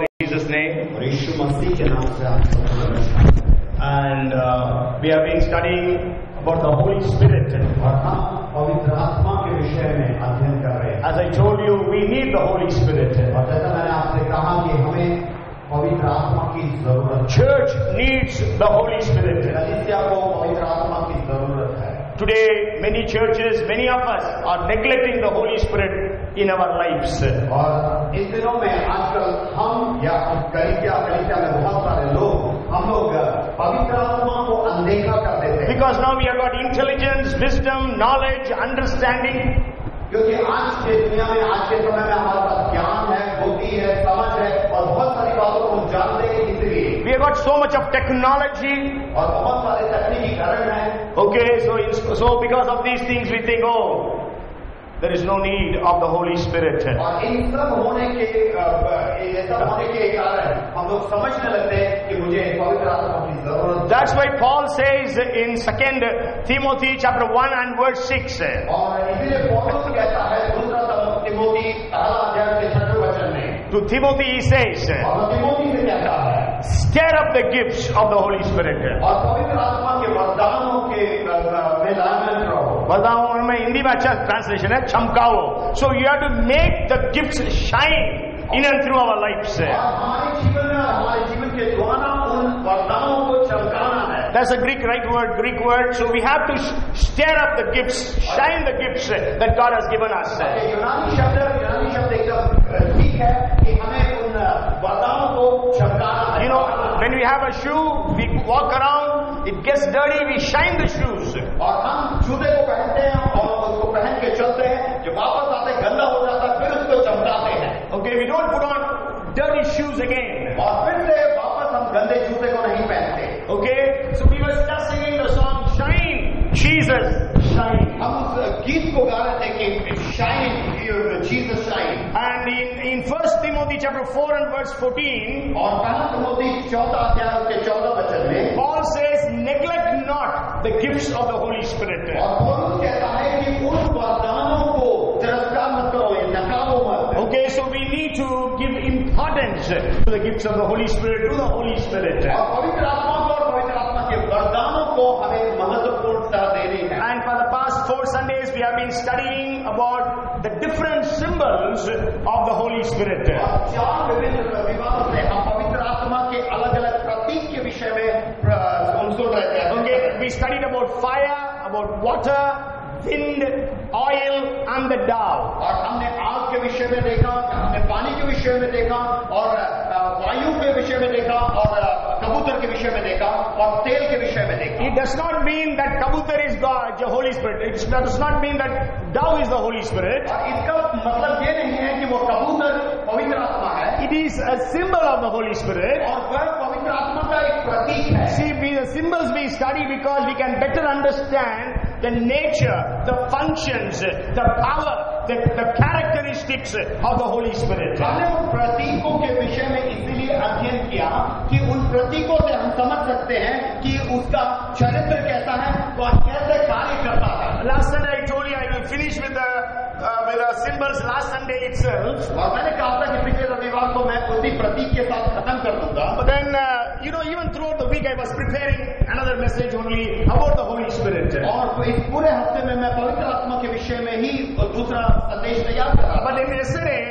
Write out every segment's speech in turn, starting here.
Jesus' name. और यीशु मसीह के नाम से आप सबको नमस्कार। And we have been studying about the Holy Spirit. और हम पवित्र आत्मा के विषय में अध्ययन कर रहे हैं। As I told you, we need the Holy Spirit. और जैसा मैंने आपसे कहा कि हमें पवित्र आत्मा की जरूरत है। Church needs the Holy Spirit. कलीसिया को पवित्र आत्मा की जरूरत है। Today, many churches, many of us are neglecting the Holy Spirit in our lives. और इस दिनों में आजकल हम या कलीसिया में बहुत सारे लोग हम लोग पवित्र आत्मा को अनदेखा कर देते हैं। Because now we have got intelligence, wisdom, knowledge, understanding. क्योंकि आज के दुनिया में आज के समय में हमारे पास ज्ञान है, बुद्धि है, समझ है और बहुत सारी बातों को जानते हैं। इसलिए We have got so much of technology. और बहुत सारे तकनीकीकरण है। Okay, so because of these things we think, oh, there is no need of the Holy Spirit. और इन सब होने के कारण हम लोग समझने लगते हैं कि मुझे पवित्र आत्मा की जरूरत है। That's why Paul says in 2 Timothy chapter 1 and verse 6. और इसीलिए पौलुस कहता है दूसरा तिमोथी पहला अध्याय के 6वें वचन में To Timothy he says, और तिमोथी से कहता है stir up the gifts of the Holy Spirit. और पवित्र आत्मा के वरदानों के में लायमन रहो। वरदानों में हिंदी में अच्छा ट्रांसलेशन है, चमकाओ. So you have to make the gifts shine in and through our lives. हमारे जीवन के द्वारा उन वरदानों को चमकाना है। That's a Greek word. So we have to stir up the gifts, shine the gifts that God has given us. यूनानी शब्द एकदम ठीक है कि हमें उन वरदानों को चमकाना है। You know, when we have a shoe, we walk around, it gets dirty, we shine the shoes. और हम जूते को पहनते हैं और उसको पहन के चलते हैं, जब वापस आते गंदा हो जाता है, फिर उसको चमकाते हैं। Okay, we don't put on dirty shoes again. और फिर से वापस हम गंदे जूते को नहीं पहनते। Okay, so we were just singing the song Shine, Jesus, Shine. हम उस गीत को गा रहे थे कि Shine, Jesus Shine. And in 1 Timothy chapter 4 and verse 14, और पहला तिमोथी 4 अध्याय के 14 वचन में Paul says, neglect not the gifts of the Holy Spirit. और पौलुस कहता है कि उन वरदानों को तिरस्कार मत करो, नकारो मत। Okay, so we need to give importance to the gifts of the Holy Spirit, to the Holy Spirit. और पवित्र आत्मा को और पवित्र आत्मा के वरदानों को हमें महत्वपूर्णता देनी है। And for the past 4 Sundays, we have been studying about the different symbols of the Holy Spirit. और 4 विभिन्न रविवारों से हम पवित्र आत्मा के अलग-अलग प्रतीक के विषय में सुन रहे थे। Okay, we studied about fire, about water, wind, oil and the dove. और हमने आग के विषय में देखा, हमने पानी के विषय में देखा और वायु के विषय में देखा और कबूतर के विषय में देखा और तेल के विषय में देखा। It does not mean that kabutar is God, the Holy Spirit. It does not mean that dove is the Holy Spirit. और इसका मतलब ये नहीं है कि वो कबूतर पवित्र आत्मा है। It is a symbol of the Holy Spirit. और वह पवित्र आत्मा का एक प्रतीक है। See, the symbols we study because we can better understand the nature, the functions, the power, the characteristics of the Holy Spirit. हमने उन प्रतीकों के विषय में इसीलिए अध्ययन किया कि उन प्रतीकों से हम समझ सकते हैं कि उसका चरित्र कैसा है और कैसे कार्य करता है। Last Sunday I told you I will finish with the symbols last Sunday itself. और मैंने कहा था कि पिछले रविवार को मैं उसी प्रतीक के साथ खत्म कर दूंगा। But then, even throughout the week I was preparing another message only about the Holy Spirit. और इस पूरे हफ्ते में मैं पवित्र आत्मा के विषय में ही दूसरा संदेश तैयार कर रहा था। But then yesterday,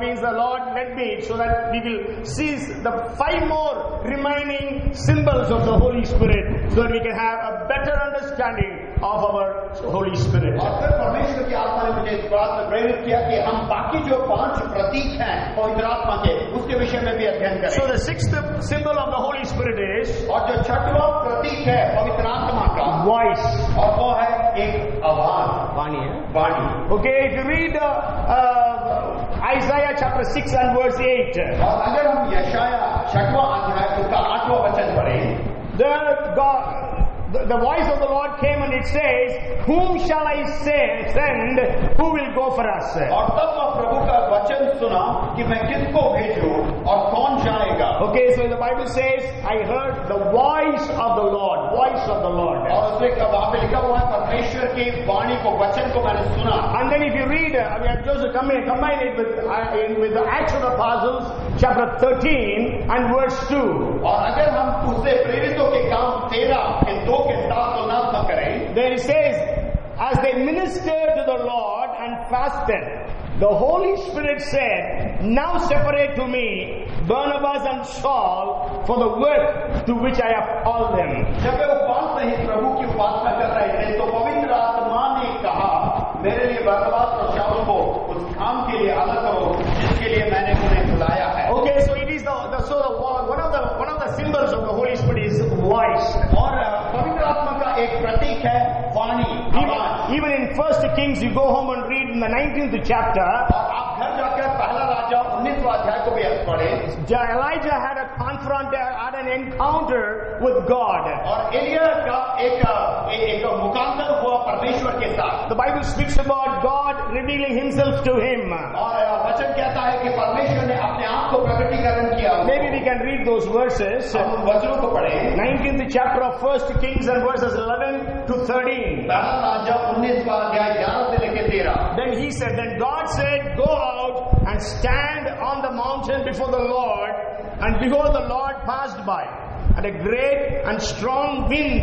means the Lord led me so that we will see the 5 more remaining symbols of the Holy Spirit, so that we can have a better understanding of our Holy Spirit. और फिर परमेश्वर की आत्मा ने मुझे इस बात में प्रेरित किया कि हम बाकी जो 5 प्रतीक हैं पवित्र आत्मा के, उसके विषय में भी अध्ययन करें। So the 6th symbol of the Holy Spirit is, और जो 6वां प्रतीक है पवित्र आत्मा का, voice. और वो है एक आवाज, वाणी है। वाणी। Okay, if you read Isaiah chapter 6 and verse 8. और अगर हम यशाया 6वां अध्याय उसका 8वां वचन पढ़ें, the voice of the Lord came and it says, whom shall I send, who will go for us? और तब मैं प्रभु का वचन सुना कि मैं किसको भेजूं और कौन जाएगा। Okay, Okay, so the Bible says, I heard the voice of the Lord. Voice of the Lord. और उसमें वहां पे लिखा हुआ है परमेश्वर की वाणी को, वचन को मैंने सुना. And then if you read, I have just combine it with the Acts of the Apostles, chapter 13 and verse 2. और अगर हम उससे प्रेरितों के काम 13 इन 2 के साथ तुलना करें, There it says, as they ministered to the Lord and fasted, the Holy Spirit said, now separate to me Barnabas and Saul for the work to which I have called them. जब वे उपवास सहित प्रभु की उपासना कर रहे थे तो पवित्र आत्मा ने कहा, मेरे लिए बरनबास और शाऊल को उस काम के लिए अलग करो जिसके लिए मैंने उन्हें बुलाया है. Okay, so it is one of the symbols of the Holy Spirit is voice. और पवित्र आत्मा का एक प्रतीक है वाणी, आवाज. Even in 1 Kings, you go home and read in the 19th chapter. और आप घर जाकर पहला राजा 19वां अध्याय को भी पढ़ें. Elijah had an encounter with God. और एलिया का एक मुकाबला हुआ परमेश्वर के साथ. The Bible speaks about God revealing Himself to him. और वचन कहता है कि परमेश्वर ने अपने आप को प्रकटीकरण किया. Maybe we can read those verses. हम उन वचनों को पढ़ें. 19th chapter of 1 Kings and verses 11 to 13. पहला राजा 19वां अध्याय 11 से लेकर 13. Then he said, then God said, go out and stand on the mountain before the Lord. And behold, the Lord passed by, and a great and strong wind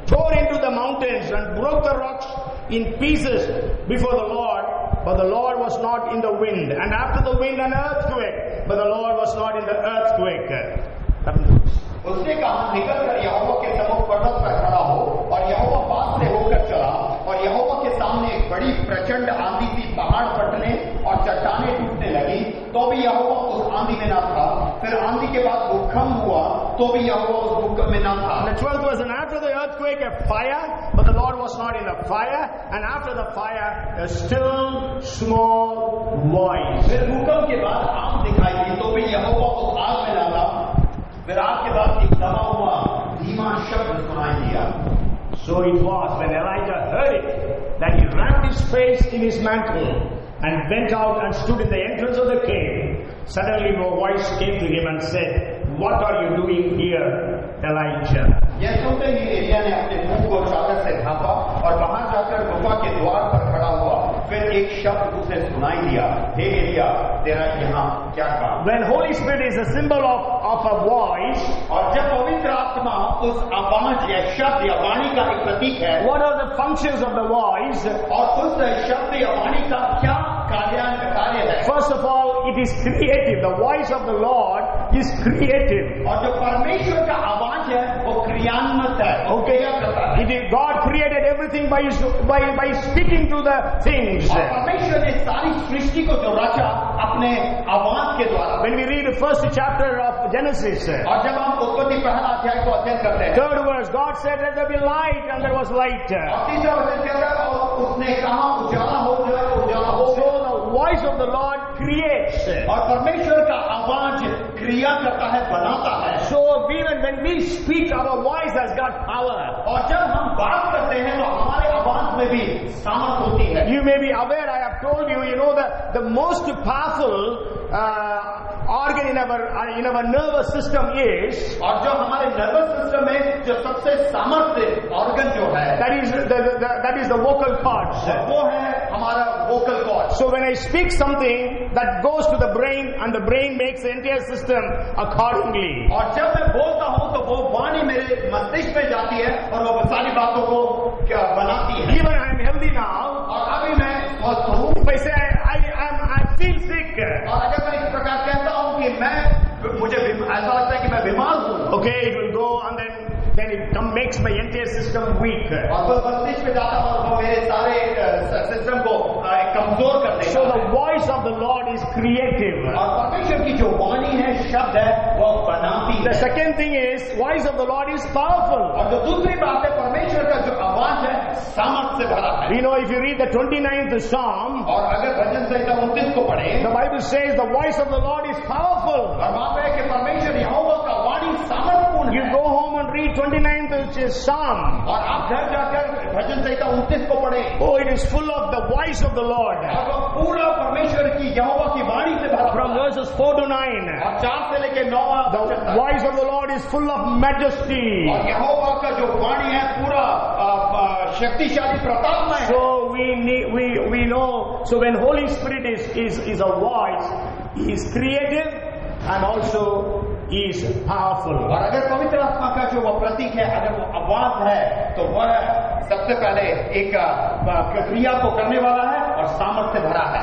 tore into the mountains and broke the rocks in pieces before the Lord. But the Lord was not in the wind. And after the wind, an earthquake. But the Lord was not in the earthquake. उसने कहा, निकल कर यहोवा के सम्मुख पर्वत पर खड़ा हो. और यहोवा पास से होकर चला और यहोवा के सामने एक बड़ी प्रचंड आंधी थी. पहाड़ फटने और चट्टानें टूटने लगी तो भी यहोवा उस आंधी में न था. फिर आंधी के बाद भूकंप हुआ तो भी यहोवा उस भूकंप में न था. And the 12th was, and after the earthquake a fire, but the Lord was not in the fire. And after the fire a still small voice. फिर भूकंप के बाद आग दिखाई दी तो भी यहोवा उस आग में न था. फिर आग के बाद एक दबा हुआ धीमा शब्द सुनाई दिया. So it was when Elijah heard it that he wrapped his face in his mantle and went out and stood in the entrance of the cave. Suddenly a voice came to him and said, what are you doing here, Elijah? यह सुनते ही एलिया ने अपने मुंह को चादर से ढांपा और बाहर जाकर गुफा के द्वार पर खड़ा हुआ. फिर एक शब्द उसे सुनाई दिया, हे एलिया, तेरा यहाँ क्या काम? When Holy Spirit is a symbol of a voice, और जब पवित्र आत्मा उस आवाज या शब्द या वाणी का एक प्रतीक है, what are the functions of the voice? और उस शब्द या वाणी का क्या कार्य है? First of all, it is creative. The voice of the Lord is creative. और जो परमेश्वर का आवाज है वो क्रियान्वित है. Okay, it is God created everything by speaking to the things. और परमेश्वर ने सारी सृष्टि को जो रचा अपने आवाज के द्वारा. When we read the first chapter of Genesis, और जब हम उत्पत्ति पहला अध्याय को अध्ययन करते हैं, third verse, God said, let there be light, and there was light. और तीसरा वचन कहता है और उसने कहा उजाला हो जाए, उजाला हो So जाए. the voice of the Lord creates. और परमेश्वर का आवाज क्रिया करता है, बनाता है. So even when we speak, our voice has got power. और जब हम बात करते हैं तो हमारे आवाज में भी सामर्थ होती है. You may be aware, I have told you, you know that the most powerful organ in our nervous system is, और जो हमारे नर्वस सिस्टम में जो सबसे सामर्थ्य ऑर्गन जो है, that is the vocal cords. वो है हमारा vocal cord. So when I speak something, that goes to the brain and the brain makes the entire system accordingly. और जब मैं बोलता हूँ तो वो वाणी मेरे मस्तिष्क में जाती है और वो सारी बातों को क्या बनाती है. Even I am healthy now. और अभी मैं स्वस्थ हूँ. If I say I feel sick. और अगर मैं इस प्रकार कहता हूँ कि मुझे ऐसा लगता है कि मैं बीमार हूँ. Okay, it will go and then it makes my entire system weak. और वो मस्तिष्क में जाता है और वो मेरे सारे सिस्टम को कमजोर कर देगा. So the voice of the Lord is creative. और परमेश्वर की जो वाणी है, शब्द है, वो बनाती है. The second thing is, voice of the Lord is powerful. और जो दूसरी बात है, परमेश्वर का जो आवाज है सामर्थ से भरा है. You know, if you read the 29th Psalm, और अगर भजन संहिता 29 को पढ़े, the Bible says the voice of the Lord is powerful. और वहां पे कि परमेश्वर यहोवा का वाणी सामर्थपूर्ण You है. go home and read 29th Psalm. और आप घर जाकर भजन संहिता 29 को पढ़े। Oh, it is full of the voice of the Lord. और वो पूरा परमेश्वर की यहोवा की वाणी से भरा From verses 4 to 9. और 4 से लेके 9 The voice of the Lord is full of majesty. और यहोवा का जो वाणी है पूरा शक्तिशाली प्रतापमय है। So we know. So when Holy Spirit is a voice, He is creative and also He is powerful. और अगर पवित्र आत्मा का जो वो प्रतीक है, अगर वो आवाज है, तो वह सबसे पहले एक क्रिया को करने वाला है और सामर्थ्य भरा है,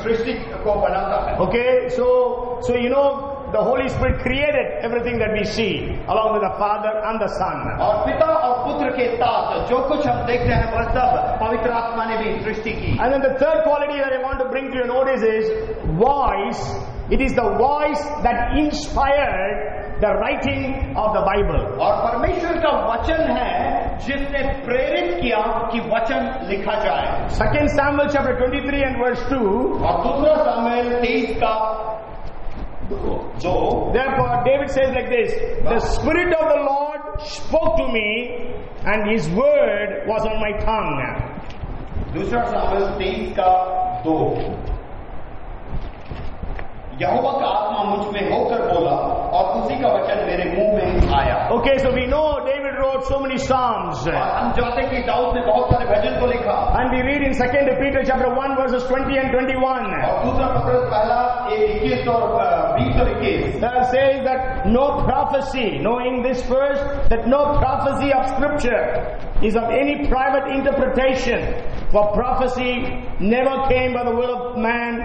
सृष्टि को बनाता है। Okay, so you know, the Holy Spirit created everything that we see, along with the Father and the Son. और पिता और पुत्र के साथ जो कुछ हम देखते हैं वह सब पवित्र आत्मा ने भी सृष्टि की। And then the third quality that I want to bring to your notice is voice. It is the voice that inspired the writing of the Bible. और परमेश्वर का वचन है जिसने प्रेरित किया कि वचन लिखा जाए। 2 Samuel chapter 23 and verse 2. और दूसरा सामुएल 23 का 2। Therefore David says like this, the Spirit of the Lord spoke to me and His word was on my tongue. दूसरा सामुएल 23 का 2। यहोवा का आत्मा मुझ में होकर बोला और उसी का वचन मेरे मुंह में आया। Okay, so we know David wrote so many psalms. और हम जानते हैं कि दाऊद ने बहुत सारे भजन को लिखा। And we read in 2 Peter chapter 1 verses 20 and 21. और दूसरा पत्रस पहला 21 और 20 और 21 That says that no prophecy, knowing this first, that no prophecy of Scripture is of any private interpretation. For prophecy never came by the will of man,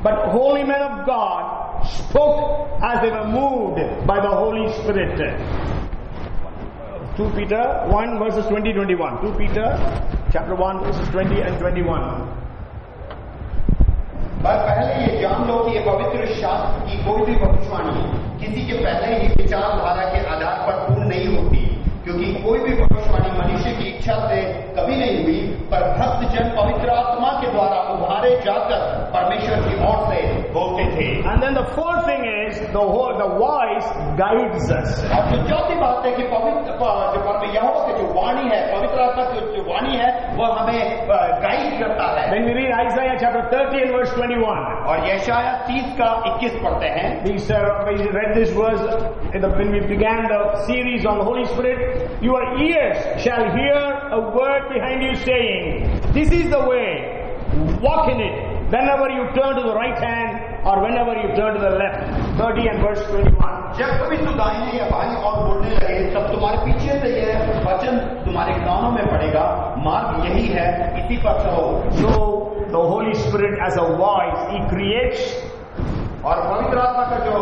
but holy men of God spoke as they were moved by the Holy Spirit. 2 Peter 1 verses 20-21. 2 Peter chapter 1 verses 20 and 21. पहले ये जान लो कि ये पवित्र शास्त्र की कोई भी भविष्यवाणी किसी के पहले ही विचारधारा के आधार पर पूर्ण नहीं होती, क्योंकि कोई भी भविष्यवाणी मनुष्य की इच्छा से कभी नहीं हुई, पर भक्त जन पवित्र आत्मा के द्वारा उभारे जाकर परमेश्वर की ओर से बोलते थे। And then the fourth thing is the voice guides us. और जो चौथी बात है कि पवित्र यहोवा की जो वाणी है, पवित्र आत्मा की जो वाणी है, वह हमें गाइड करता है। When we read Isaiah chapter 30 and verse 21. और यशाया 30 का 21 पढ़ते हैं। We read this verse when we began the series on the Holy Spirit. Your ears shall hear a word behind you saying, this is the way, walk in it, whenever you turn to the right hand or whenever you turn to the left. 30 and verse 21. जब कभी तू दाहिने या बाएं और बोलने लगे, तब तुम्हारे पीछे से यह वचन तुम्हारे कानों में पड़ेगा, मार्ग यही है, इसी पर चलो। So the Holy Spirit as a voice, He creates. और पवित्र आत्मा का जो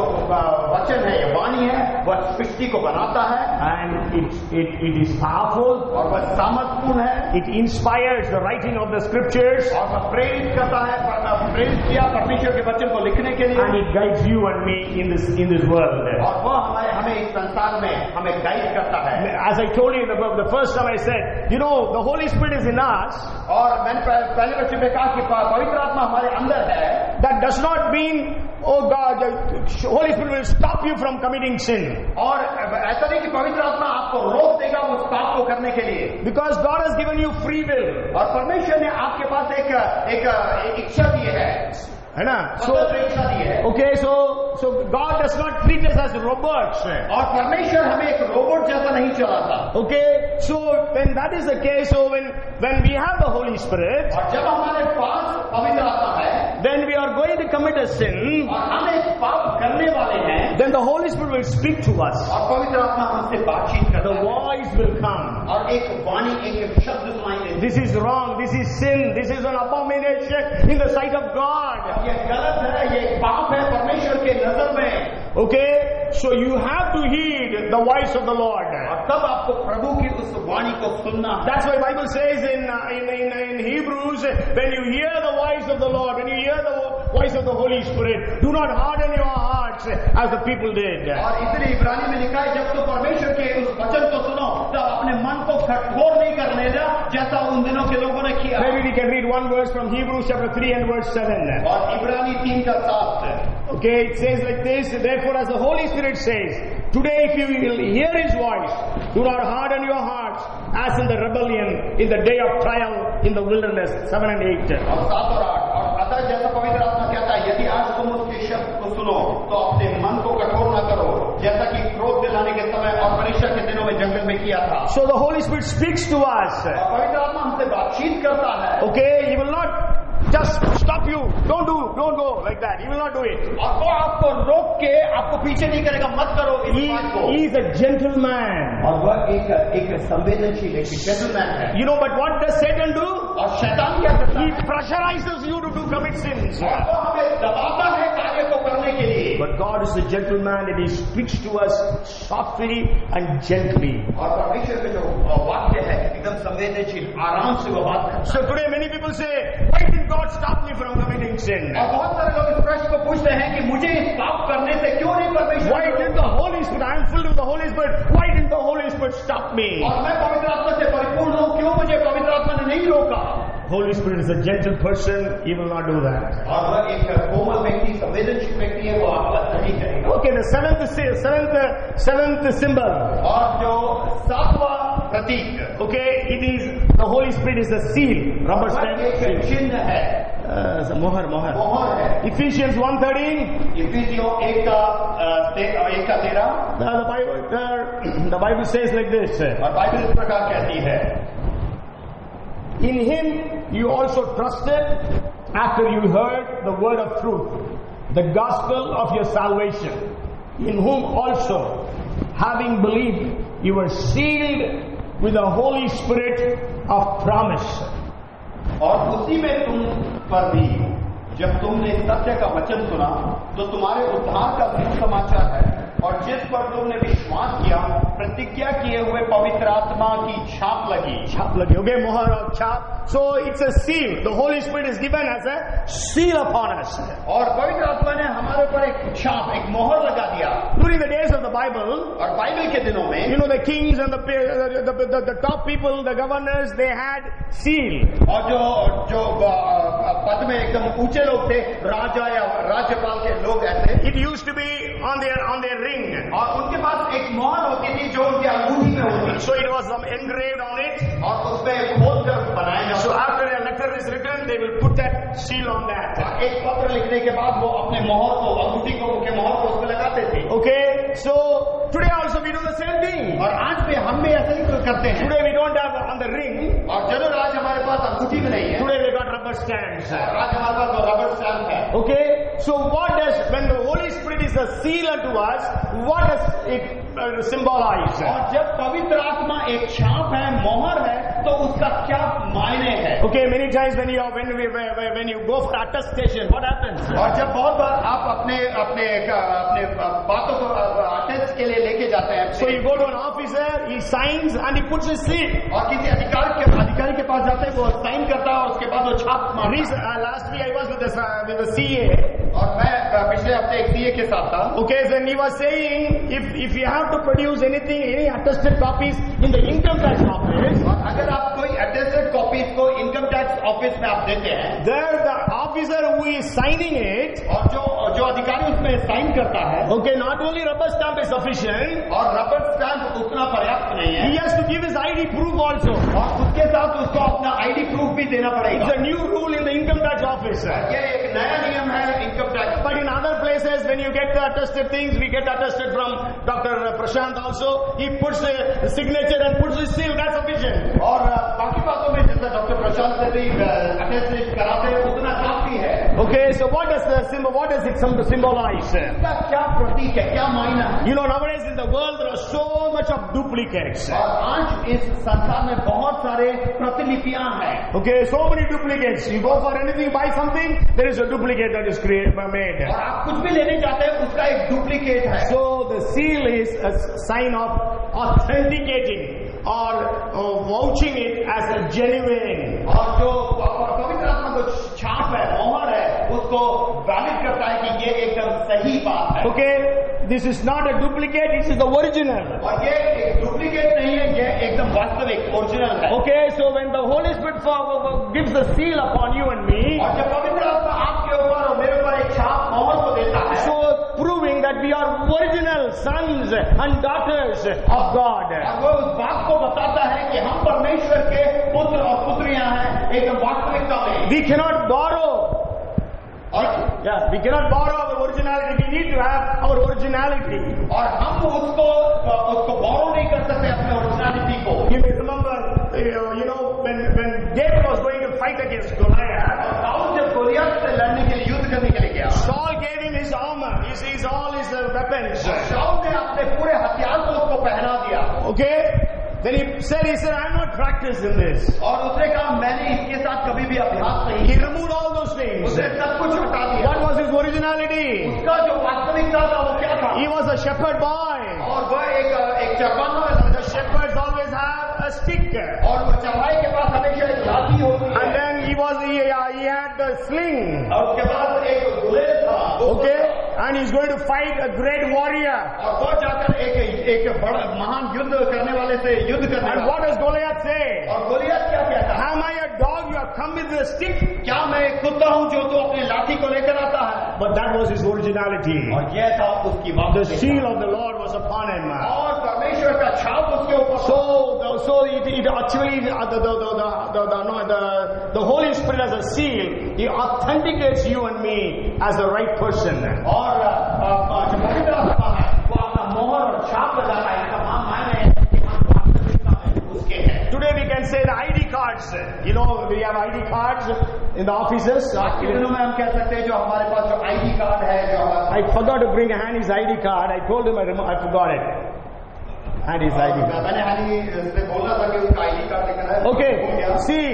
वचन है, ये वाणी है, वह सृष्टि को बनाता है। And it is powerful. और वह सामर्थ्यपूर्ण है। It inspires the writing of the scriptures. और वह प्रेरित करता है, प्रेरित किया परमेश्वर के वचन को लिखने के लिए। And it guides you and me in this world. और वह हमें इस संसार में हमें गाइड करता है। As I told you the first time I said, you know, the Holy Spirit is in us. और मैंने पहले बच्चे में कहा कि पवित्र आत्मा हमारे अंदर है। That does not mean, oh God, the Holy Spirit will stop you from committing sin. और ऐसा नहीं कि पवित्र आत्मा आपको रोक देगा उस पाप को करने के लिए। Because God has given you free will. और परमेश्वर ने आपके पास एक इच्छा दी है, है ना? इच्छा दी है। Okay, so God does not treat us as robots. और परमेश्वर हमें एक रोबोट जैसा नहीं चलाता। Okay, so when that is the case, so when we have the Holy Spirit, और जब हमारे पास पवित्र आत्मा है, then we are going to commit a sin, और हम एक पाप करने वाले हैं, then the Holy Spirit will speak to us. और पवित्र आत्मा हमसे बातचीत करता The है। voice will come. और एक वाणी, एक शब्द सुनाई देता है। This is wrong, this is sin, this is an abomination in the sight of God. ये गलत है, ये पाप है परमेश्वर के नजर में। Okay, so you have to heed the voice of the Lord. और तब आपको प्रभु की उस वाणी को सुनना। That's why Bible says in Hebrews, when you hear the voice of the Lord, when you hear the voice of the Holy Spirit, do not harden your hearts as the people did. और इसलिए इब्रानी में लिखा है, जब तो परमेश्वर के उस वचन को सुनो, तब अपने मन को कठोर नहीं करने देना, जैसा उन दिनों के लोगों ने किया। Maybe we can read one verse from Hebrews chapter 3 and verse 7. और इब्रानी 3 का 7। Okay, it says like this, therefore as the Holy Spirit says, Today, if you will hear His voice, do not harden your hearts as in the rebellion in the day of trial in the wilderness. 7 and 8. और 7 और 8 और अतः जैसा पवित्र आत्मा कहता है, यदि आज तुम उसके शब्द को सुनो तो अपने मन को कठोर न करो, जैसा कि क्रोध दिलाने के समय और परीक्षा के दिनों में जंगल में किया था। So the Holy Spirit speaks to us. और पवित्र आत्मा हमसे बातचीत करता है। Okay, He will not just stop you. Don't go like that. He will not do it. और वो आपको रोक के आपको पीछे नहीं करेगा, मत करो इस बात को। He is a gentleman. और वह एक संवेदनशील एक जेंटलमैन है। You know, but what does Satan do? और शैतान क्या करता है? He pressurizes you to commit sins. और वो हमें दबाता है कार्य को करने के लिए। But God is a gentleman and He speaks to us softly and gently. और परमेश्वर का जो वाक्य है एकदम संवेदनशील, आराम से वो बात करता है। So today many people say, why did God stop me from committing sin? और बहुत सारे लोग इस प्रश्न को पूछते हैं कि मुझे इस पाप करने से क्यों नहीं परमेश्वर? Why did the Holy Spirit? I am filled with the Holy Spirit. Why didn't the Holy Spirit stop me? और मैं पवित्र आत्मा से परिपूर्ण हूँ, क्यों मुझे पवित्र आत्मा ने नहीं रोका? Holy Spirit is a gentle person. He will not do that. और वह एक कोमल व्यक्ति, संवेदनशील व्यक्ति है, वो आपका नहीं करेगा। Okay, the seventh symbol. और जो 7वां प्रतीक, okay, it is the Holy Spirit is a seal, rubber stamp. एक चिन्ह है, मोहर मोहर है। Ephesians 1:13. इफिसियों 1:13। The Bible says like this. और बाइबल इस प्रकार कहती है, In Him you also trusted after you heard the word of truth, the gospel of your salvation, in whom also, having believed, you were sealed with the Holy Spirit of promise. और उसी में तुम पर भी जब तुमने सत्य का वचन सुना तो तुम्हारे उद्धार का सुसमाचार है, और जिस पर तुमने विश्वास किया प्रतिज्ञा किए हुए पवित्र आत्मा की छाप लगी। Okay, मोहर और छाप. So it's a seal. The Holy Spirit is given as a seal upon us. और पवित्र आत्मा ने हमारे ऊपर एक छाप, एक मोहर लगा दिया। During the days of the Bible, और बाइबल के दिनों में, you know, the kings and the top people, the governors, they had seal. और जो पद में एकदम ऊंचे लोग थे, राजा या राज्यपाल के लोग ऐसे, It used to be on their ring. और उनके पास एक मोहर होती थी जो उनकी अंगूठी में होती। So it was engraved on it. और उसमें खोद कर बनाया जाता। So after a letter is written, they will put that seal on that. एक पत्र लिखने के बाद वो अपने मोहर को, अंगूठी को, उनके मोहर को उसमें लगाते थे। Okay, so today also we do the same thing. और आज भी हम भी ऐसे ही करते हैं। Today we don't have on the ring. और जरूर आज हमारे पास अंगूठी भी नहीं है। Today we got rubber stamps. आज हमारे पास रबर स्टैम्प है। Okay, so when the Holy Spirit is a seal unto us, what does it symbolize? और जब पवित्र आत्मा एक छाप है, मोहर है, तो उसका क्या मायने है? Okay, many times when you go for attestation, what happens? और जब बहुत बार आप अपने बातों को अटेस्ट के लिए लेके जाते हैं, So you go to an officer, he signs and he puts his seal. और किसी अधिकारी के पास जाते हैं, वो साइन करता है और उसके बाद वो छाप मारता है। Last week I was with the CA. और मैं पिछले हफ्ते एक CA के साथ था। Okay, then he was saying if you have to produce anything, any attested copies in the income tax office, अगर आप कोई अटेस्टेड कॉपीज को इनकम टैक्स ऑफिस में आप देते हैं, there the officer who is signing it, और जो अधिकारी उसमें साइन करता है, okay, not only rubber stamp is sufficient, और रबर स्टैम्प उतना पर्याप्त नहीं है, he has to give his ID proof also. और उसके साथ उसको अपना ID प्रूफ भी देना पड़ेगा। It's a new rule in the income tax office. ये एक नया नियम है income tax. But in other places, when you get the attested things, we get attested from Dr. Prashant also. He puts the signature and puts his seal. That's sufficient. और बाकी बातों में जैसे डॉक्टर प्रशांत से भी अटेस्टेड कराते हैं, उतना काफी है। Okay, so what does it symbolize? इसका क्या प्रतीक है, क्या मायना है? You know, nowadays in the world there are so much of duplicates. और आज इस संसार में बहुत सारे प्रतिलिपियां हैं। Okay, so many duplicates. You go for anything, buy something, there is a duplicate that is made. और आप कुछ भी लेने जाते हैं, उसका एक डुप्लीकेट है। So the seal is a sign of authenticating or vouching it as a genuine. और जो पवित्र आत्मा को छाप है, मोहर है, उसको वैलिड करता है कि ये एकदम सही बात है। Okay, this is not a duplicate, this is the original. और ये एक डुप्लीकेट नहीं है, ये एकदम वास्तविक ओरिजिनल है। Okay, so when the Holy Spirit gives the seal upon you and me, और जब पवित्र आत्मा आपके ऊपर और मेरे ऊपर एक छाप मोहर को देता है, so proving that we are originals. sons and daughters of God. और वो उस बात को बताता है कि हम परमेश्वर के पुत्र और पुत्रियां हैं एकदम वास्तविकता में. We cannot borrow. We cannot borrow our originality. We need to have our originality. और हम उसको borrow नहीं कर सकते अपने originality को. You may remember, when David was going to fight against Goliath. Saul जब गोलियत से लड़ने के लिए युद्ध करने के लिए गया. Saul gave him his armor. All his weapons. शाऊल ने अपने पूरे हथियार को उसको पहना दिया. Okay. Then he said, I'm not practiced in this. और उसने कहा मैंने इसके साथ कभी भी अभ्यास नहीं. He removed all those things. उसने सब कुछ हटा दिया. What was his originality? उसका जो वास्तविकता था वो क्या था? He was a shepherd boy. और वह एक चरवाहा है. The shepherds always have a stick. और वो चरवाहे के पास हमेशा एक लाठी होती है. And then he had the sling. और उसके बाद एक गुलेल था. Okay. And he's going to fight a great warrior. और वो जाकर एक बड़ा महान युद्ध करने वाले से युद्ध करने. And what does Goliath say? और गोलियत क्या कहता है? Am I a dog? You have come with a stick. क्या मैं एक कुत्ता हूँ जो तो अपने लाठी को लेकर आता है? But that was his originality. और यह था उसकी बात. The seal of the Lord was upon him. और परमेश्वर का छाप उसके ऊपर. So it actually the Holy Spirit as a seal, He authenticates you and me as the right person. और जो पवित्र आत्मा है वो अपना मोहर और छाप लगाता है. इसका मायने है कि हम वास्तविकता में उसके हैं. Today we can say the ID cards. We have ID cards in the offices. आज के दिनों में हम कह सकते हैं जो हमारे पास जो ID कार्ड है जो I forgot to bring Hanny's ID card. I told him I forgot it. Hanny's ID card. मैंने हानी से बोला था कि उसका ID कार्ड लेकर आए. Okay. See,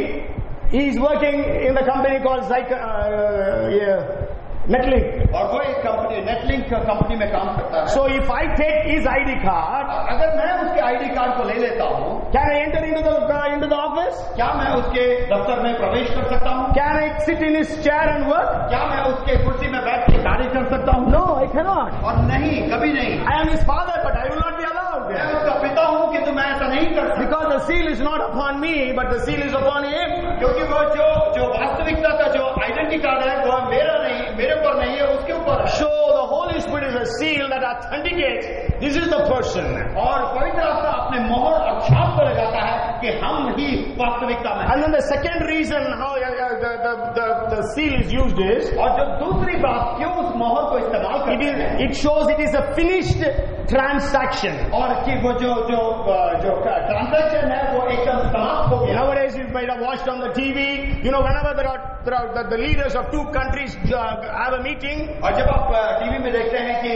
he's working in the company called Netlink. और वो एक कंपनी नेटलिंक कंपनी में काम करता है. So if I take his ID card, अगर मैं उसके ID कार्ड को ले लेता हूँ, can I enter into the office? क्या मैं उसके दफ्तर में प्रवेश कर सकता हूँ? Can I sit in his chair and work? क्या मैं उसके कुर्सी में बैठ के कार्य कर सकता हूँ? No, I cannot. और नहीं, कभी नहीं. I am his father, but I will not be allowed. मैं उसका पिता हूँ किंतु मैं ऐसा नहीं कर सकता. Because the seal is not upon me, but the seal is upon him. क्योंकि वो जो वास्तविकता का जो आइडेंटिटी कार्ड है वो मेरे ऊपर नहीं है, उसके ऊपर है. So the Holy Spirit is a seal that authenticates this is the person. और पवित्र आत्मा अपने मोहर और छाप को लगाता है कि हम ही वास्तविकता में. And then the second reason how the seal is used is, और जो दूसरी बात क्यों उस मोहर को इस्तेमाल करते हैं, it shows it is a finished transaction. और कि वो जो ट्रांजैक्शन है वो एकदम समाप्त हो गया. Nowadays you might have watched on the TV, whenever there are the leaders of two countries have a meeting. और जब आप टीवी में देखते हैं कि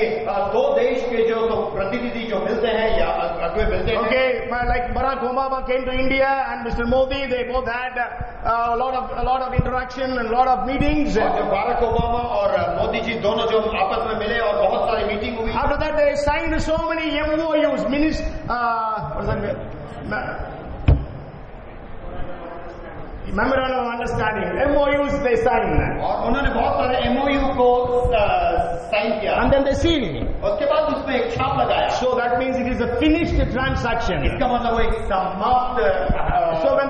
दो देश के जो प्रतिनिधि जो मिलते हैं या अगुवे मिलते हैं. Okay, like Barack Obama came to India and Mr. Modi, they both had a lot of interaction and a lot of meetings. और जब बाराक ओबामा और मोदी जी दोनों जो आपस में मिले और बहुत सारी मीटिंग हुई. After that they signed so many MOUs, Memorandum of Understanding, MOUs they signed. और उन्होंने बहुत सारे MOU को साइन किया. And then they sealed. उसके बाद उसमें एक छाप लगाया. So that means it is a finished transaction. इसका मतलब वो एक समाप्त. So when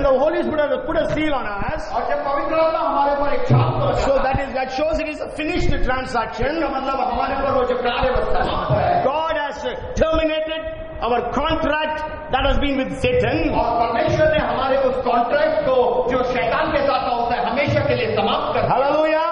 the Holy Spirit has put a seal on us, और जब पवित्र आत्मा हमारे ऊपर एक छाप को लगाता, so that shows it is a finished transaction. इसका मतलब हमारे ऊपर वो जो कार्य वो समाप्त है. God has terminated our contract that has been with Satan. और परमेश्वर ने हमारे उस कॉन्ट्रैक्ट को जो शैतान के साथ होता है हमेशा के लिए समाप्त कर दिया. Hallelujah.